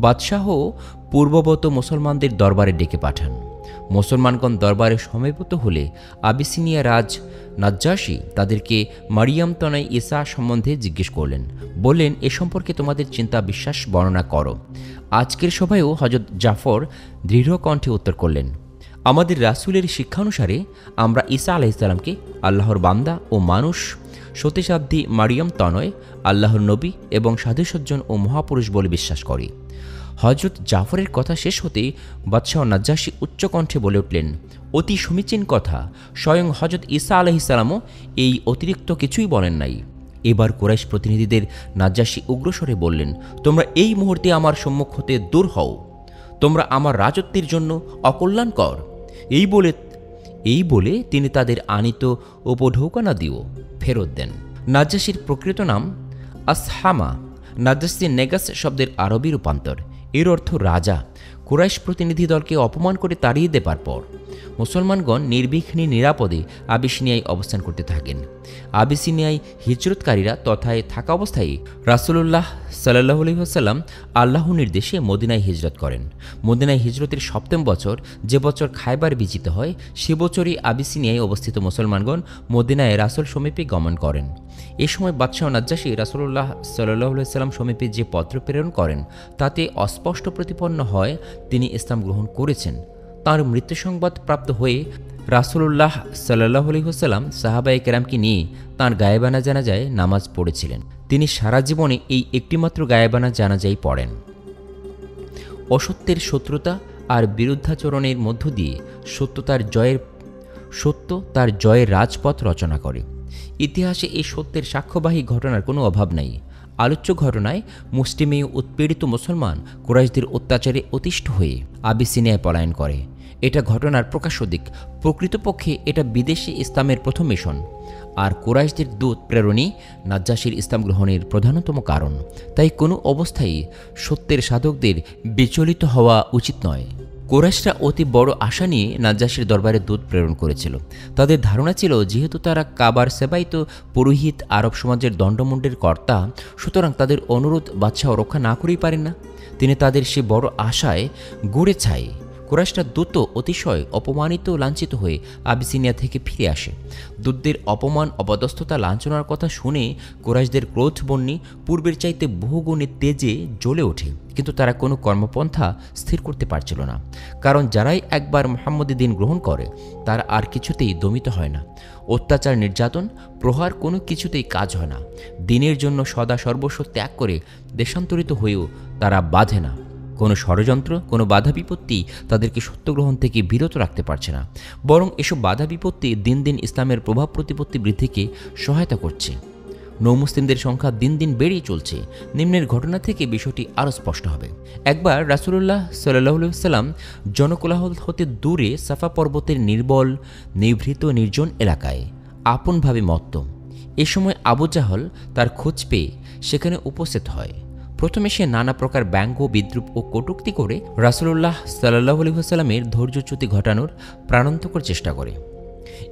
বাদশাহ পূর্ববত মুসলমানদের দরবারে ডেকে পাঠান। মুসলমানগণ দরবারে সমবেত হলে আবিসিনিয়া রাজ নাজ্জাশী তাদেরকে মারিয়াম তনয় ঈসা সম্বন্ধে জিজ্ঞেস করলেন। বললেন, এ সম্পর্কে তোমাদের চিন্তা বিশ্বাস বর্ণনা করো। আজকের সভায়ও হযরত জাফর দৃঢ় কণ্ঠে উত্তর করলেন, আমাদের রাসূলের শিক্ষানুসারে আমরা ঈসা আলাইহিস সালামকে আল্লাহর বান্দা ও মানুষ, সতীসাধ্যী মারিয়াম তনয় আল্লাহর নবী এবং সাধুসজ্জন ও মহাপুরুষ বলে বিশ্বাস করি। হজরত জাফরের কথা শেষ হতেই বাদশাহ নাজ্জাশী উচ্চকণ্ঠে বলে উঠলেন, অতি সমীচীন কথা। স্বয়ং হজরত ঈসা আলাইহিসসালামও এই অতিরিক্ত কিছুই বলেন নাই। এবার কুরাইশ প্রতিনিধিদের নাজ্জাশী উগ্রস্বরে বললেন, তোমরা এই মুহূর্তে আমার সম্মুখ হতে দূর হও, তোমরা আমার রাজত্বের জন্য অকল্যাণকর। এই বলে তিনি তাদের আনিত উপঢৌকনা দিও ফেরত দেন। নাজ্জাশীর প্রকৃত নাম আসহামা। নাজ্জাশী নেগাস শব্দের আরবি রূপান্তর। এর অর্থ রাজা। কুরাইশ প্রতিনিধি দলকে অপমান করে তাড়িয়ে দেবার পর মুসলমানগণ নির্বিঘ্নে নিরাপদে আবিসিনিয়ায় অবস্থান করতে থাকেন। আবিসিনিয়ায় হিজরতকারীরা তথায় থাকা অবস্থায় রাসূলুল্লাহ সাল্লাল্লাহু আলাইহি ওয়াসাল্লাম আল্লাহর নির্দেশে মদিনায় হিজরত করেন। মদিনায় হিজরতের ৭ম বছর, যে বছর খায়বার বিজিত হয়, সে বছরই আবিসিনিয়ায় অবস্থিত মুসলমানগণ মদিনায় রাসূল সমীপে গমন করেন। এ সময় বাদশাহ নাজ্জাশী রাসূলুল্লাহ সাল্লাল্লাহু আলাইহি ওয়াসাল্লাম সমীপে যে পত্র প্রেরণ করেন তাতে অস্পষ্ট প্রতিপন্ন হয় তিনি ইসলাম গ্রহণ করেছেন। তাঁর মৃত্যু সংবাদ প্রাপ্ত হয়ে রাসূলুল্লাহ সাল্লাল্লাহু আলাইহি ওয়াসাল্লাম সাহাবায়ে কেরামকে নিয়ে তাঁর গায়েবানা জানাজায় নামাজ পড়েছিলেন। তিনি সারা জীবনে এই একটিমাত্র গায়েবানা জানাজাই পড়েন। অসত্যের শত্রুতা আর বিরুদ্ধাচরণের মধ্য দিয়ে সত্য তার জয়ের রাজপথ রচনা করে। ইতিহাসে এই সত্যের সাক্ষ্যবাহী ঘটনার কোনো অভাব নাই। আলোচ্য ঘটনায় মুসলিমীয় উৎপীড়িত মুসলমান কুরাইশদের অত্যাচারে অতিষ্ঠ হয়ে আবিসিনিয়ায় পলায়ন করে। এটা ঘটনার প্রকাশ্য দিক। প্রকৃতপক্ষে এটা বিদেশে ইসলামের প্রথম মিশন, আর কুরাইশদের দূত প্রেরণই নাজ্জাশীর ইসলাম গ্রহণের প্রধানতম কারণ। তাই কোনো অবস্থায় সত্যের সাধকদের বিচলিত হওয়া উচিত নয়। কুরাইশরা অতি বড় আশা নিয়ে নাজ্জাশীর দরবারে দূত প্রেরণ করেছিল। তাদের ধারণা ছিল, যেহেতু তারা কাবার সেবায়িত পুরোহিত আরব সমাজের দণ্ডমুণ্ডের কর্তা, সুতরাং তাদের অনুরোধ বাদশাহ রক্ষা না করেই পারেন না। তিনি তাদের সে বড় আশায় গড়ে ছাই। কুরাইশরা দ্রুত অতিশয় অপমানিত ও লাঞ্ছিত হয়ে আবিসিনিয়া থেকে ফিরে আসে। দূতদের অপমান, অপদস্থতা, লাঞ্ছনার কথা শুনে কুরাইশদের ক্রোধ বন্যী পূর্বের চাইতে বহুগুণে তেজে জ্বলে ওঠে, কিন্তু তারা কোনো কর্মপন্থা স্থির করতে পারছিল না। কারণ যারাই একবার মুহাম্মদী দিন গ্রহণ করে তারা আর কিছুতেই দমিত হয় না। অত্যাচার, নির্যাতন, প্রহার কোনো কিছুতেই কাজ হয় না। দিনের জন্য সদা সর্বস্ব ত্যাগ করে দেশান্তরিত হয়েও তারা বাধে না। কোনো ষড়যন্ত্র, কোনো বাধা বিপত্তি তাদেরকে সত্যগ্রহণ থেকে বিরত রাখতে পারছে না, বরং এসব বাধা বিপত্তি দিন দিন ইসলামের প্রভাব প্রতিপত্তি বৃদ্ধিকে সহায়তা করছে। নৌমুসলিমদের সংখ্যা দিন দিন বেড়েই চলছে। নিম্নের ঘটনা থেকে বিষয়টি আরও স্পষ্ট হবে। একবার রাসূলুল্লাহ সাল্লাল্লাহু আলাইহি ওয়াসাল্লাম জনকোলাহল হতে দূরে সাফা পর্বতের নির্বল, নিভৃত, নির্জন এলাকায় আপনভাবে মত্ত। এ সময় আবু জাহল তার খোঁজ পেয়ে সেখানে উপস্থিত হয়। প্রথমে সে নানা প্রকার ব্যঙ্গ, বিদ্রূপ ও কটূক্তি করে রাসূলুল্লাহ সাল্লাল্লাহু আলাইহি ওয়াসাল্লামের ধৈর্যচ্যুতি ঘটানোর প্রাণান্তকর চেষ্টা করে।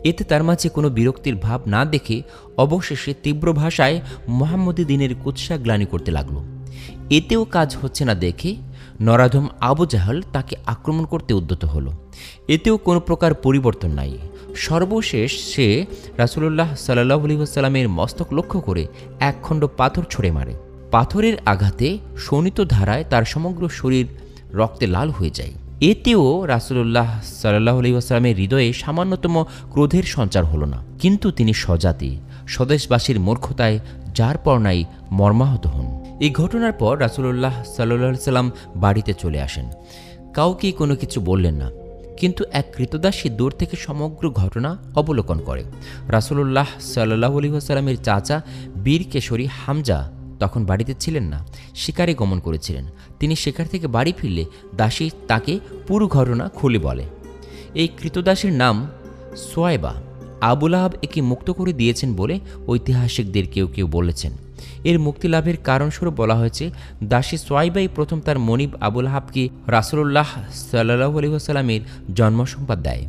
এতে তার মাঝে কোনো বিরক্তির ভাব না দেখে অবশেষে তীব্র ভাষায় মুহাম্মদী দিনের কুৎসা গ্লানি করতে লাগল। এতেও কাজ হচ্ছে না দেখে নরাধম আবু জাহল তাকে আক্রমণ করতে উদ্যত হল। এতেও কোনো প্রকার পরিবর্তন নাই। সর্বশেষ সে রাসূলুল্লাহ সাল্লাল্লাহু আলাইহি ওয়াসাল্লামের মস্তক লক্ষ্য করে এক খণ্ড পাথর ছুঁড়ে মারে। পাথরের আঘাতে শোণিত ধারায় তার সমগ্র শরীর রক্তে লাল হয়ে যায়। এতেও রাসূলুল্লাহ সাল্লাল্লাহু আলাইহি ওয়াসাল্লামের হৃদয়ে সামান্যতম ক্রোধের সঞ্চার হলো না। কিন্তু তিনি স্বজাতি, স্বদেশবাসীর মূর্খতায় যার পর নাই মর্মাহত হন। এই ঘটনার পর রাসূলুল্লাহ সাল্লাল্লাহু আলাইহি ওয়াসাল্লাম বাড়িতে চলে আসেন। কাউকে কোনো কিছু বললেন না, কিন্তু এক কৃতদাসী দূর থেকে সমগ্র ঘটনা অবলোকন করে। রাসূলুল্লাহ সাল্লাল্লাহু আলাইহি ওয়াসাল্লামের চাচা বীর কেশরী হামজা তখন বাড়িতে ছিলেন না, শিকারে গমন করেছিলেন। তিনি শিকার থেকে বাড়ি ফিরলে দাসী তাকে পুরো ঘটনা খুলে বলে। এই কৃতদাসীর নাম সোয়াইবা। আবু লাহাব একে মুক্ত করে দিয়েছেন বলে ঐতিহাসিকদের কেউ কেউ বলেছেন। এর মুক্তিলাভের কারণস্বরূপ বলা হয়েছে, দাসী সোয়াইবাই প্রথম তার মনিব আবু লাহাবকে রাসূলুল্লাহ সাল্লাল্লাহু আলাইহি ওয়াসাল্লামের জন্মসংবাদ দেয়।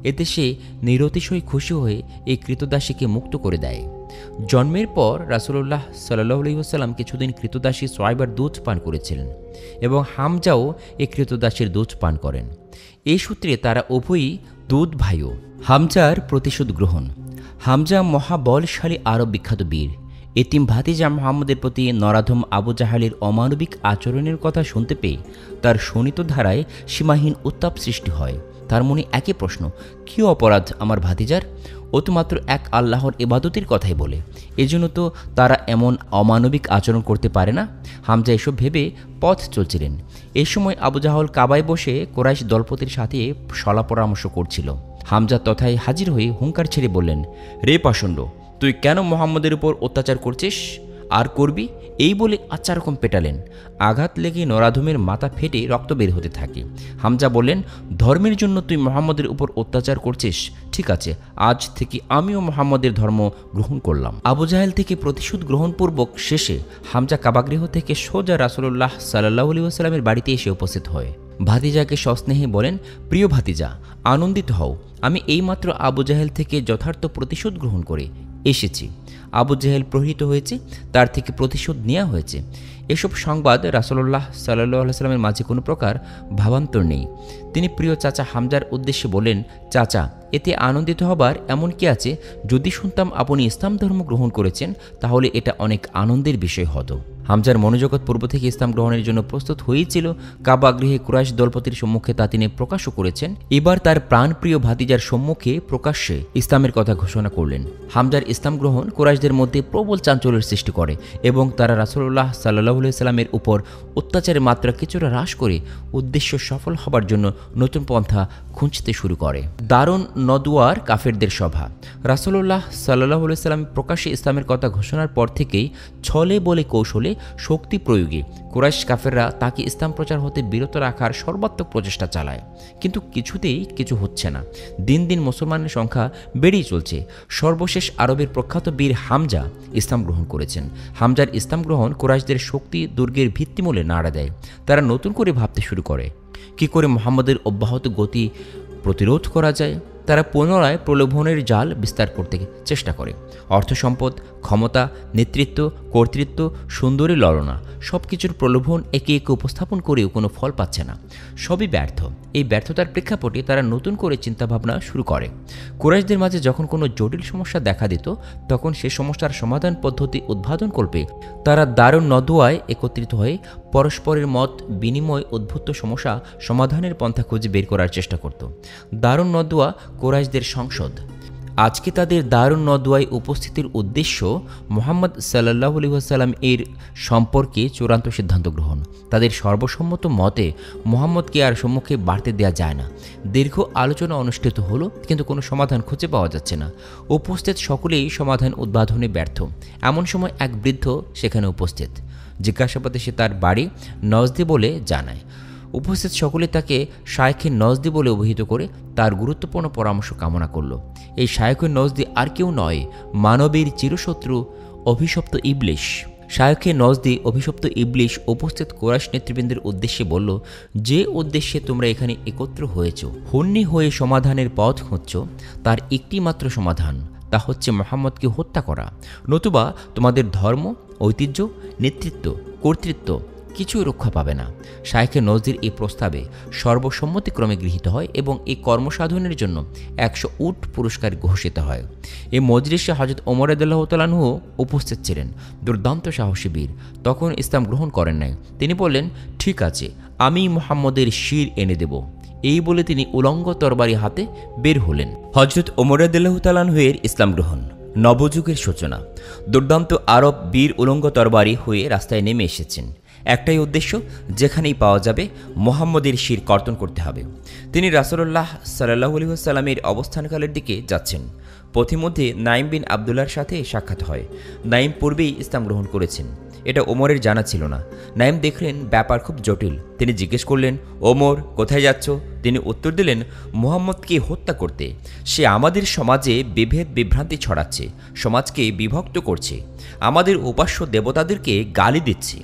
এতে সে নিরতিশয় খুশি হয়ে এই কৃতদাসীকে মুক্ত করে দেয়। জন্মের পর রাসূলুল্লাহ সাল্লাল্লাহু আলাইহি ওয়াসাল্লাম কিছুদিন কৃতদাসী সোয়াইবার দুধ পান করেছিলেন এবং হামজাও এই কৃতদাসীর দুধ পান করেন। এই সূত্রে তারা উভয়ই দুধ ভাইও। হামজার প্রতিশোধ গ্রহণ। হামজা মহাবলশালী আরব বিখ্যাত বীর। এতিম ভাতিজা মুহাম্মদের প্রতি নরাধম আবু জাহালের অমানবিক আচরণের কথা শুনতে পেয়ে তার শোণিত ধারায় সীমাহীন উত্তাপ সৃষ্টি হয়। তার মনে একই প্রশ্ন, কী অপরাধ আমার ভাতিজার? ও তো মাত্র এক আল্লাহর ইবাদতের কথাই বলে, এজন্য তো তারা এমন অমানবিক আচরণ করতে পারে না। হামজা এসব ভেবে পথ চলছিলেন। এই সময় আবু জাহল কাবায় বসে কুরাইশ দলপতির সাথে সলা পরামর্শ করছিল। হামজা তথায় হাজির হয়ে হুঙ্কার ছেড়ে বললেন, রে পাষণ্ড, তুই কেন মুহাম্মদের উপর অত্যাচার করছিস আর করবি? এই বলে আচ্ছা রকম পেটালেন। আঘাত লেগে নরাধমের মাথা ফেটে রক্ত বের হতে থাকে। হামজা বললেন, ধর্মের জন্য তুই মুহাম্মদের উপর অত্যাচার করছিস? ঠিক আছে, আজ থেকে আমিও মুহাম্মদের ধর্ম গ্রহণ করলাম। আবু জাহেল থেকে প্রতিশোধ গ্রহণপূর্বক শেষে হামজা কাবাগৃহ থেকে সোজা রাসূলুল্লাহ সাল্লাল্লাহু আলাইহি ওয়াসাল্লামের বাড়িতে এসে উপস্থিত হয়। ভাতিজাকে সস্নেহে বলেন, প্রিয় ভাতিজা, আনন্দিত হও, আমি এইমাত্র আবু জাহেল থেকে যথার্থ প্রতিশোধ গ্রহণ করে এসেছি। আবু জাহেল প্রহৃত হয়েছে, তার থেকে প্রতিশোধ নেওয়া হয়েছে। এসব সংবাদ রাসূলুল্লাহ সাল্লাল্লাহু আলাইহি ওয়াসাল্লামের মাঝে কোনো প্রকার ভাবান্তর নেই। তিনি প্রিয় চাচা হামজার উদ্দেশ্যে বলেন, চাচা, এতে আনন্দিত হবার এমন কি আছে? যদি শুনতাম আপনি ইসলাম ধর্ম গ্রহণ করেছেন, তাহলে এটা অনেক আনন্দের বিষয় হতো। হামজার মনোজগৎ পূর্ব থেকে ইসলাম গ্রহণের জন্য প্রস্তুত হয়েছিল। কাবা গৃহে কুরাইশ দলপতির সম্মুখে তা তিনি প্রকাশও করেছেন। এবার তার প্রাণপ্রিয় ভাতিজার সম্মুখে প্রকাশ্যে ইসলামের কথা ঘোষণা করলেন। হামজার ইসলাম গ্রহণ কুরাইশদের মধ্যে প্রবল চাঞ্চল্যের সৃষ্টি করে এবং তারা রাসূলুল্লাহ সাল্লাল্লাহু আলাইহি ওয়াসাল্লামের উপর অত্যাচারের মাত্রা কিছুটা হ্রাস করে উদ্দেশ্য সফল হবার জন্য নতুন পন্থা খুঁজতে শুরু করে। দারুন নদওয়ার কাফেরদের সভা। রাসূলুল্লাহ সাল্লাল্লাহু আলাইহি ওয়াসাল্লাম প্রকাশ্যে ইসলামের কথা ঘোষণার পর থেকেই ছলে বলে কৌশলে শক্তি প্রয়োগে কুরাইশ কাফেররা তাকে ইসলাম প্রচার হতে বিরত রাখার সর্বাত্মক প্রচেষ্টা চালায়, কিন্তু কিছুতেই কিছু হচ্ছে না। দিন দিন মুসলমানের সংখ্যা বেড়েই চলছে। সর্বশেষ আরবের প্রখ্যাত বীর হামজা ইসলাম গ্রহণ করেছেন। হামজার ইসলাম গ্রহণ কুরাইশদের শক্তি দুর্গের ভিত্তিমূলে নাড়া দেয়। তারা নতুন করে ভাবতে শুরু করে কি করে মুহাম্মদের অব্যাহত গতি প্রতিরোধ করা যায়। তারা পুনরায় প্রলোভনের জাল বিস্তার করতে চেষ্টা করে। অর্থ সম্পদ, ক্ষমতা, নেতৃত্ব, কর্তৃত্ব, সুন্দরী ললনা, সব কিছুর প্রলোভন একে একে উপস্থাপন করেও কোনো ফল পাচ্ছে না। সবই ব্যর্থ। এই ব্যর্থতার প্রেক্ষাপটে তারা নতুন করে চিন্তাভাবনা শুরু করে। কুরাইশদের মাঝে যখন কোনো জটিল সমস্যা দেখা দিত, তখন সে সমস্যার সমাধান পদ্ধতি উদ্ভাবনকল্পে তারা দারুন নদওয়ায় একত্রিত হয়ে পরস্পরের মত বিনিময় উদ্ভূত সমস্যা সমাধানের পন্থা খুঁজে বের করার চেষ্টা করত। দারুন নদওয়া কুরাইশদের সংসদ। আজকে তাদের দারুন নদওয়ায় উপস্থিতির উদ্দেশ্য মুহাম্মদ সাল্লাল্লাহু আলাইহি ওয়াসাল্লাম এর সম্পর্কে চূড়ান্ত সিদ্ধান্ত গ্রহণ। তাদের সর্বসম্মত মতে মুহাম্মদকে আর সম্মুখে বাড়তে দেওয়া যায় না। দীর্ঘ আলোচনা অনুষ্ঠিত হলো, কিন্তু কোনো সমাধান খুঁজে পাওয়া যাচ্ছে না। উপস্থিত সকলেই সমাধান উদ্বোধনে ব্যর্থ। এমন সময় এক বৃদ্ধ সেখানে উপস্থিত। জিজ্ঞাসাবাদে সে তার বাড়ি নজদি বলে জানায়। উপস্থিত সকলে তাকে শায়েখে নজদি বলে অভিহিত করে তার গুরুত্বপূর্ণ পরামর্শ কামনা করল। এই শায়েখে নজদি আর কেউ নয়, মানবের চিরশত্রু অভিশপ্ত ইবলিশ। শায়েখে নজদি অভিশপ্ত ইবলিশ উপস্থিত কুরাইশ নেতৃবৃন্দের উদ্দেশ্যে বলল, যে উদ্দেশ্যে তোমরা এখানে একত্র হয়েছ, হন্যি হয়ে সমাধানের পথ খুঁজছ, তার একটি মাত্র সমাধান, তা হচ্ছে মুহাম্মদকে হত্যা করা। নতুবা তোমাদের ধর্ম, ঐতিহ্য, নেতৃত্ব, কর্তৃত্ব কিছুই রক্ষা পাবে না। শায়েখে নজদির এই প্রস্তাবে সর্বসম্মতিক্রমে গৃহীত হয় এবং এই কর্মসাধনের জন্য 100 উট পুরস্কার ঘোষিত হয়। এই মজলিসে হযরত ওমর রাদিয়াল্লাহু তাআলা আনহু উপস্থিত ছিলেন। দুর্দান্ত সাহসী বীর, তখন ইসলাম গ্রহণ করেন নাই। তিনি বললেন, ঠিক আছে, আমি মুহাম্মদের শির এনে দেব। এই বলে তিনি উলঙ্গ তরবারি হাতে বের হলেন। হযরত ওমর রাদিয়াল্লাহু তাআলা আনহুর ইসলাম গ্রহণ, নবযুগের সূচনা। দুর্দান্ত আরব বীর উলঙ্গ তরবারি হয়ে রাস্তায় নেমে এসেছেন। একটাই উদ্দেশ্য, যেখানেই পাওয়া যাবে মুহাম্মদের শির কর্তন করতে হবে। তিনি রাসূলুল্লাহ সাল্লাল্লাহু আলাইহি ওয়াসাল্লামের অবস্থানকালের দিকে যাচ্ছেন। পথিমধ্যে নাইম বিন আবদুল্লাহর সাথে সাক্ষাৎ হয়। নাইম পূর্বেই ইসলাম গ্রহণ করেছেন, এটা ওমরের জানা ছিল না। নাইম দেখলেন ব্যাপার খুব জটিল। তিনি জিজ্ঞেস করলেন, ওমর, কোথায় যাচ্ছ? তিনি উত্তর দিলেন, মুহাম্মদকে হত্যা করতে। সে আমাদের সমাজে বিভেদ বিভ্রান্তি ছড়াচ্ছে, সমাজকে বিভক্ত করছে, আমাদের উপাস্য দেবতাদেরকে গালি দিচ্ছে।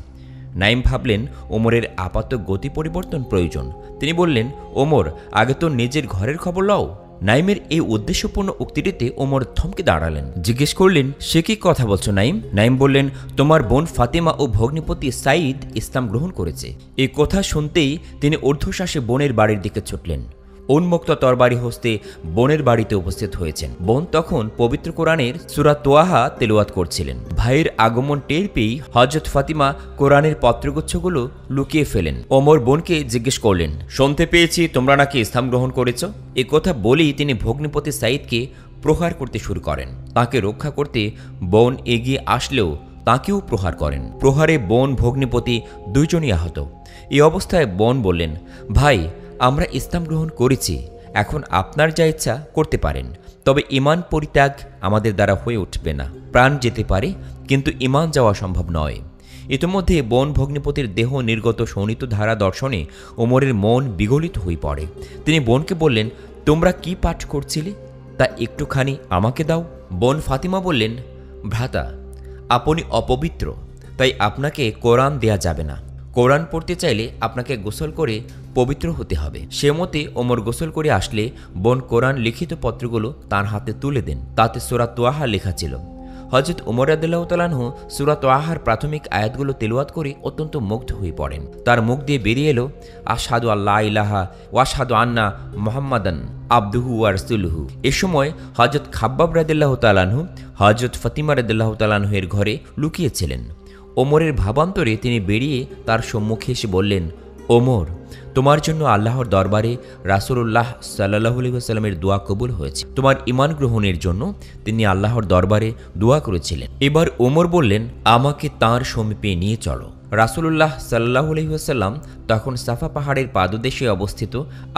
নাইম ভাবলেন ওমরের আপাত গতি পরিবর্তন প্রয়োজন। তিনি বললেন, ওমর, আগে তো নিজের ঘরের খবর লও। নাইমের এই উদ্দেশ্যপূর্ণ উক্তিটিতে ওমর থমকে দাঁড়ালেন। জিজ্ঞেস করলেন, সে কি কথা বলছো নাইম? নাইম বললেন, তোমার বোন ফাতিমা ও ভগ্নিপতি সাঈদ ইসলাম গ্রহণ করেছে। এই কথা শুনতেই তিনি ঊর্ধ্বশ্বাসে বোনের বাড়ির দিকে ছুটলেন। উন্মুক্ত তরবারি হস্তে বোনের বাড়িতে উপস্থিত হয়েছেন। বোন তখন পবিত্র কোরআনের সূরা তোয়াহা তেলাওয়াত করছিলেন। ভাইয়ের আগমন টের পেয়েই হযরত ফাতিমা কোরআনের পত্রগুচ্ছগুলো লুকিয়ে ফেলেন। ওমর বোনকে জিজ্ঞেস করলেন, শুনতে পেয়েছি তোমরা নাকি ইসলাম গ্রহণ করেছ। এ কথা বলেই তিনি ভগ্নিপতি সাঈদকে প্রহার করতে শুরু করেন। তাকে রক্ষা করতে বোন এগিয়ে আসলেও তাকেও প্রহার করেন। প্রহারে বোন ভগ্নিপতি দুইজনই আহত। এই অবস্থায় বোন বললেন, ভাই, আমরা ইসলাম গ্রহণ করেছি, এখন আপনার যা ইচ্ছা করতে পারেন, তবে ঈমান পরিত্যাগ আমাদের দ্বারা হয়ে উঠবে না। প্রাণ যেতে পারে, কিন্তু ঈমান যাওয়া সম্ভব নয়। ইতিমধ্যে বোন ভগ্নিপতির দেহ নির্গত শোণিত ধারা দর্শনে ওমরের মন বিগলিত হয়ে পড়ে। তিনি বোনকে বললেন, তোমরা কি পাঠ করছিলে, তা একটুখানি আমাকে দাও। বোন ফাতিমা বললেন, ভ্রাতা, আপনি অপবিত্র, তাই আপনাকে কোরআন দেয়া যাবে না। কোরআন পড়তে চাইলে আপনাকে গোসল করে পবিত্র হতে হবে। সে মতে ওমর গোসল করে আসলে বোন কোরআন লিখিত পত্রগুলো তার হাতে তুলে দেন। তাতে সূরা তোয়াহা লেখা ছিল। হযরত ওমর রাদিয়াল্লাহু তাআলা আনহু সূরা তোয়াহার প্রাথমিক আয়াতগুলো তেলাওয়াত করে অত্যন্ত মুগ্ধ হয়ে পড়েন। তার মুখ দিয়ে বেরিয়ে এলো, আশহাদু আল্লা ইলাহা ওয়া আশহাদু আন্না মুহাম্মাদান আবদুহু ওয়া রাসূলুহু। এ সময় হযরত খাব্বাব রাদিয়াল্লাহু তাআলা আনহু হযরত ফাতিমা রাদিয়াল্লাহু তাআলা আনহুর ঘরে লুকিয়েছিলেন। ওমরের ভাবান্তরে তিনি বেরিয়ে তার সম্মুখে এসে বললেন, ওমর, তোমার জন্য আল্লাহর দরবারে রাসূলুল্লাহ সাল্লাল্লাহু আলাইহি ওয়াসাল্লামের দোয়া কবুল হয়েছে। তোমার ঈমান গ্রহণের জন্য তিনি আল্লাহর দরবারে দোয়া করেছিলেন। এবার ওমর বললেন, আমাকে তাঁর সমীপে নিয়ে চলো। রাসূলুল্লাহ সাল্লাল্লাহু আলাইহি ওয়াসাল্লাম তখন সাফা পাহাড়ের পাদদেশে অবস্থিত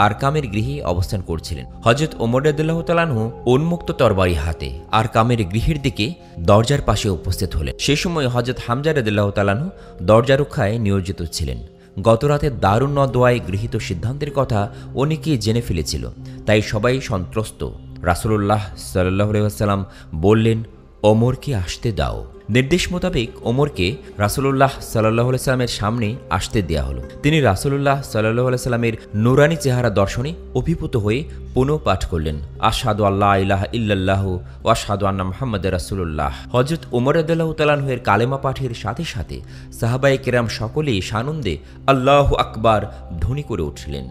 আরকামের গৃহে অবস্থান করছিলেন। হযরত ওমর রাদিয়াল্লাহু তাআলা আনহু উন্মুক্ত তরবারি হাতে আরকামের গৃহের দিকে দরজার পাশে উপস্থিত হলেন। সে সময় হযরত হামজা রাদিয়াল্লাহু তাআলা আনহু দরজা রক্ষায় নিয়োজিত ছিলেন। গতরাতে দারুণ দোয়ায় গৃহীত সিদ্ধান্তের কথা অনেকেই জেনে ফেলেছিল, তাই সবাই সন্ত্রস্ত। রাসূলুল্লাহ সাল্লাল্লাহু আলাইহি ওয়াসাল্লাম বললেন, ওমরকে আসতে দাও। নির্দেশ মোতাবেক ওমরকে রাসূলুল্লাহ সাল্লাল্লাহু আলাইহি ওয়াসাল্লামের সামনে আসতে দেয়া হলো। তিনি রাসূলুল্লাহ সাল্লাল্লাহু আলাইহি ওয়াসাল্লামের নূরানী চেহারা দর্শনে অভিভূত হয়ে পুনঃ পাঠ করলেন, আশহাদু আল্লা ইলাহা ইল্লাল্লাহু ওয়া আশহাদু আন্না মুহাম্মাদার রাসূলুল্লাহ। হযরত ওমর রাদিয়াল্লাহু তাআলা আনহুর কালেমা পাঠের সাথে সাথে সাহাবায়ে কেরাম সকলেই সানন্দে আল্লাহু আকবার ধ্বনি করে উঠলেন।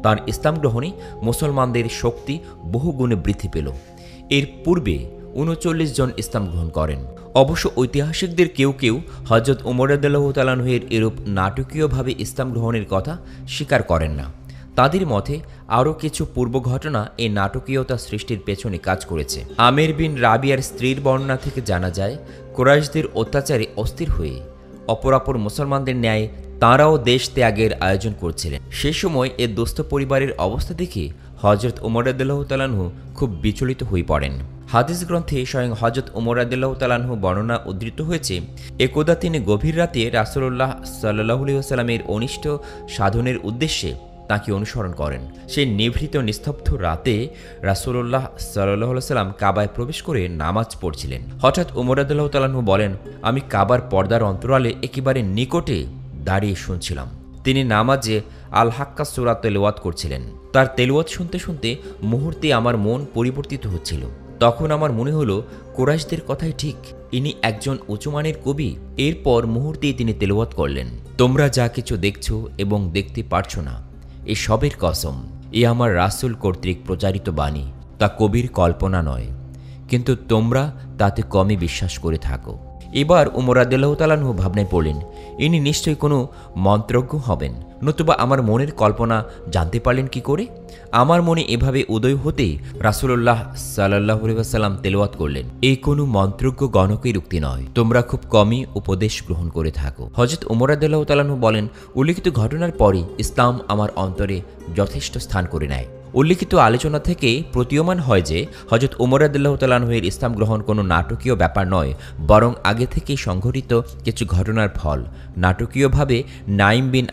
তার ইসলাম গ্রহণে মুসলমানদের শক্তি বহুগুণে বৃদ্ধি পেল। এর পূর্বে ৩৯ জন ইসলাম গ্রহণ করেন। অবশ্য ঐতিহাসিকদের কেউ কেউ হযরত ওমর রাদিয়াল্লাহু তাআলা আনহুর এরূপ নাটকীয়ভাবে ইসলাম গ্রহণের কথা স্বীকার করেন না। তাদের মতে আরও কিছু পূর্ব ঘটনা এই নাটকীয়তা সৃষ্টির পেছনে কাজ করেছে। আমের বিন রাবিয়ার স্ত্রীর বর্ণনা থেকে জানা যায়, কুরাইশদের অত্যাচারে অস্থির হয়ে অপরাপর মুসলমানদের ন্যায় তাঁরাও দেশ ত্যাগের আয়োজন করছিলেন। সে সময় এ দোস্ত পরিবারের অবস্থা দেখে হযরত ওমর রাদিয়াল্লাহু তাআলা আনহু খুব বিচলিত হয়ে পড়েন। হাদিস গ্রন্থে স্বয়ং হযরত ওমর রাদিয়াল্লাহু তাআলা আনহু বর্ণনা উদ্ধৃত হয়েছে, একদা তিনি গভীর রাতে রাসূলুল্লাহ সাল্লাল্লাহু আলাইহি ওয়াসাল্লামের অনিষ্ট সাধনের উদ্দেশ্যে তাকে অনুসরণ করেন। সেই নিভৃত নিস্তব্ধ রাতে রাসূলুল্লাহ সাল্লাল্লাহু আলাইহি ওয়াসাল্লাম কাবায় প্রবেশ করে নামাজ পড়ছিলেন। হঠাৎ ওমর রাদিয়াল্লাহু তাআলা আনহু বলেন, আমি কাবার পর্দার অন্তরালে একেবারে নিকটে দাঁড়িয়ে শুনছিলাম। তিনি নামাজে আল হাক্কা সূরা তেলাওয়াত করছিলেন। তার তেলাওয়াত শুনতে শুনতে মুহূর্তে আমার মন পরিবর্তিত হচ্ছিল। তখন আমার মনে হলো, কুরাইশদের কথাই ঠিক, ইনি একজন উঁচুমানের কবি। এরপর মুহূর্তেই তিনি তেলাওয়াত করলেন, তোমরা যা কিছু দেখছো এবং দেখতে পারছো না, এ সবের কসম, এ আমার রাসূল কর্তৃক প্রচারিত বাণী, তা কবির কল্পনা নয়, কিন্তু তোমরা তাতে কমই বিশ্বাস করে থাকো। এবার ওমর রাদিয়াল্লাহু তাআলা আনহু ভাবনায় পড়লেন, ইনি নিশ্চয়ই কোনো মন্ত্রজ্ঞ হবেন, নতুবা আমার মনের কল্পনা জানতে পারলেন কি করে। আমার মনে এভাবে উদয় হতেই রাসূলুল্লাহ সাল্লাল্লাহু আলাইহি ওয়াসাল্লাম তেলাওয়াত করলেন, এই কোনো মন্ত্রজ্ঞ গণকের উক্তি নয়, তোমরা খুব কমই উপদেশ গ্রহণ করে থাকো। হযরত ওমর রাদিয়াল্লাহু তাআলা আনহু বলেন, উল্লিখিত ঘটনার পরে ইসলাম আমার অন্তরে যথেষ্ট স্থান করে নেয়। উল্লিখিত আলোচনা থেকে প্রতীয়মান হয় যে হযরত ওমর রাদিয়াল্লাহু তাআলা আনহুর ইসলাম গ্রহণ কোনো নাটকীয় ব্যাপার নয়, বরং আগে থেকেই সংঘটিত কিছু ঘটনার ফল। নাটকীয়ভাবে নাইম বিন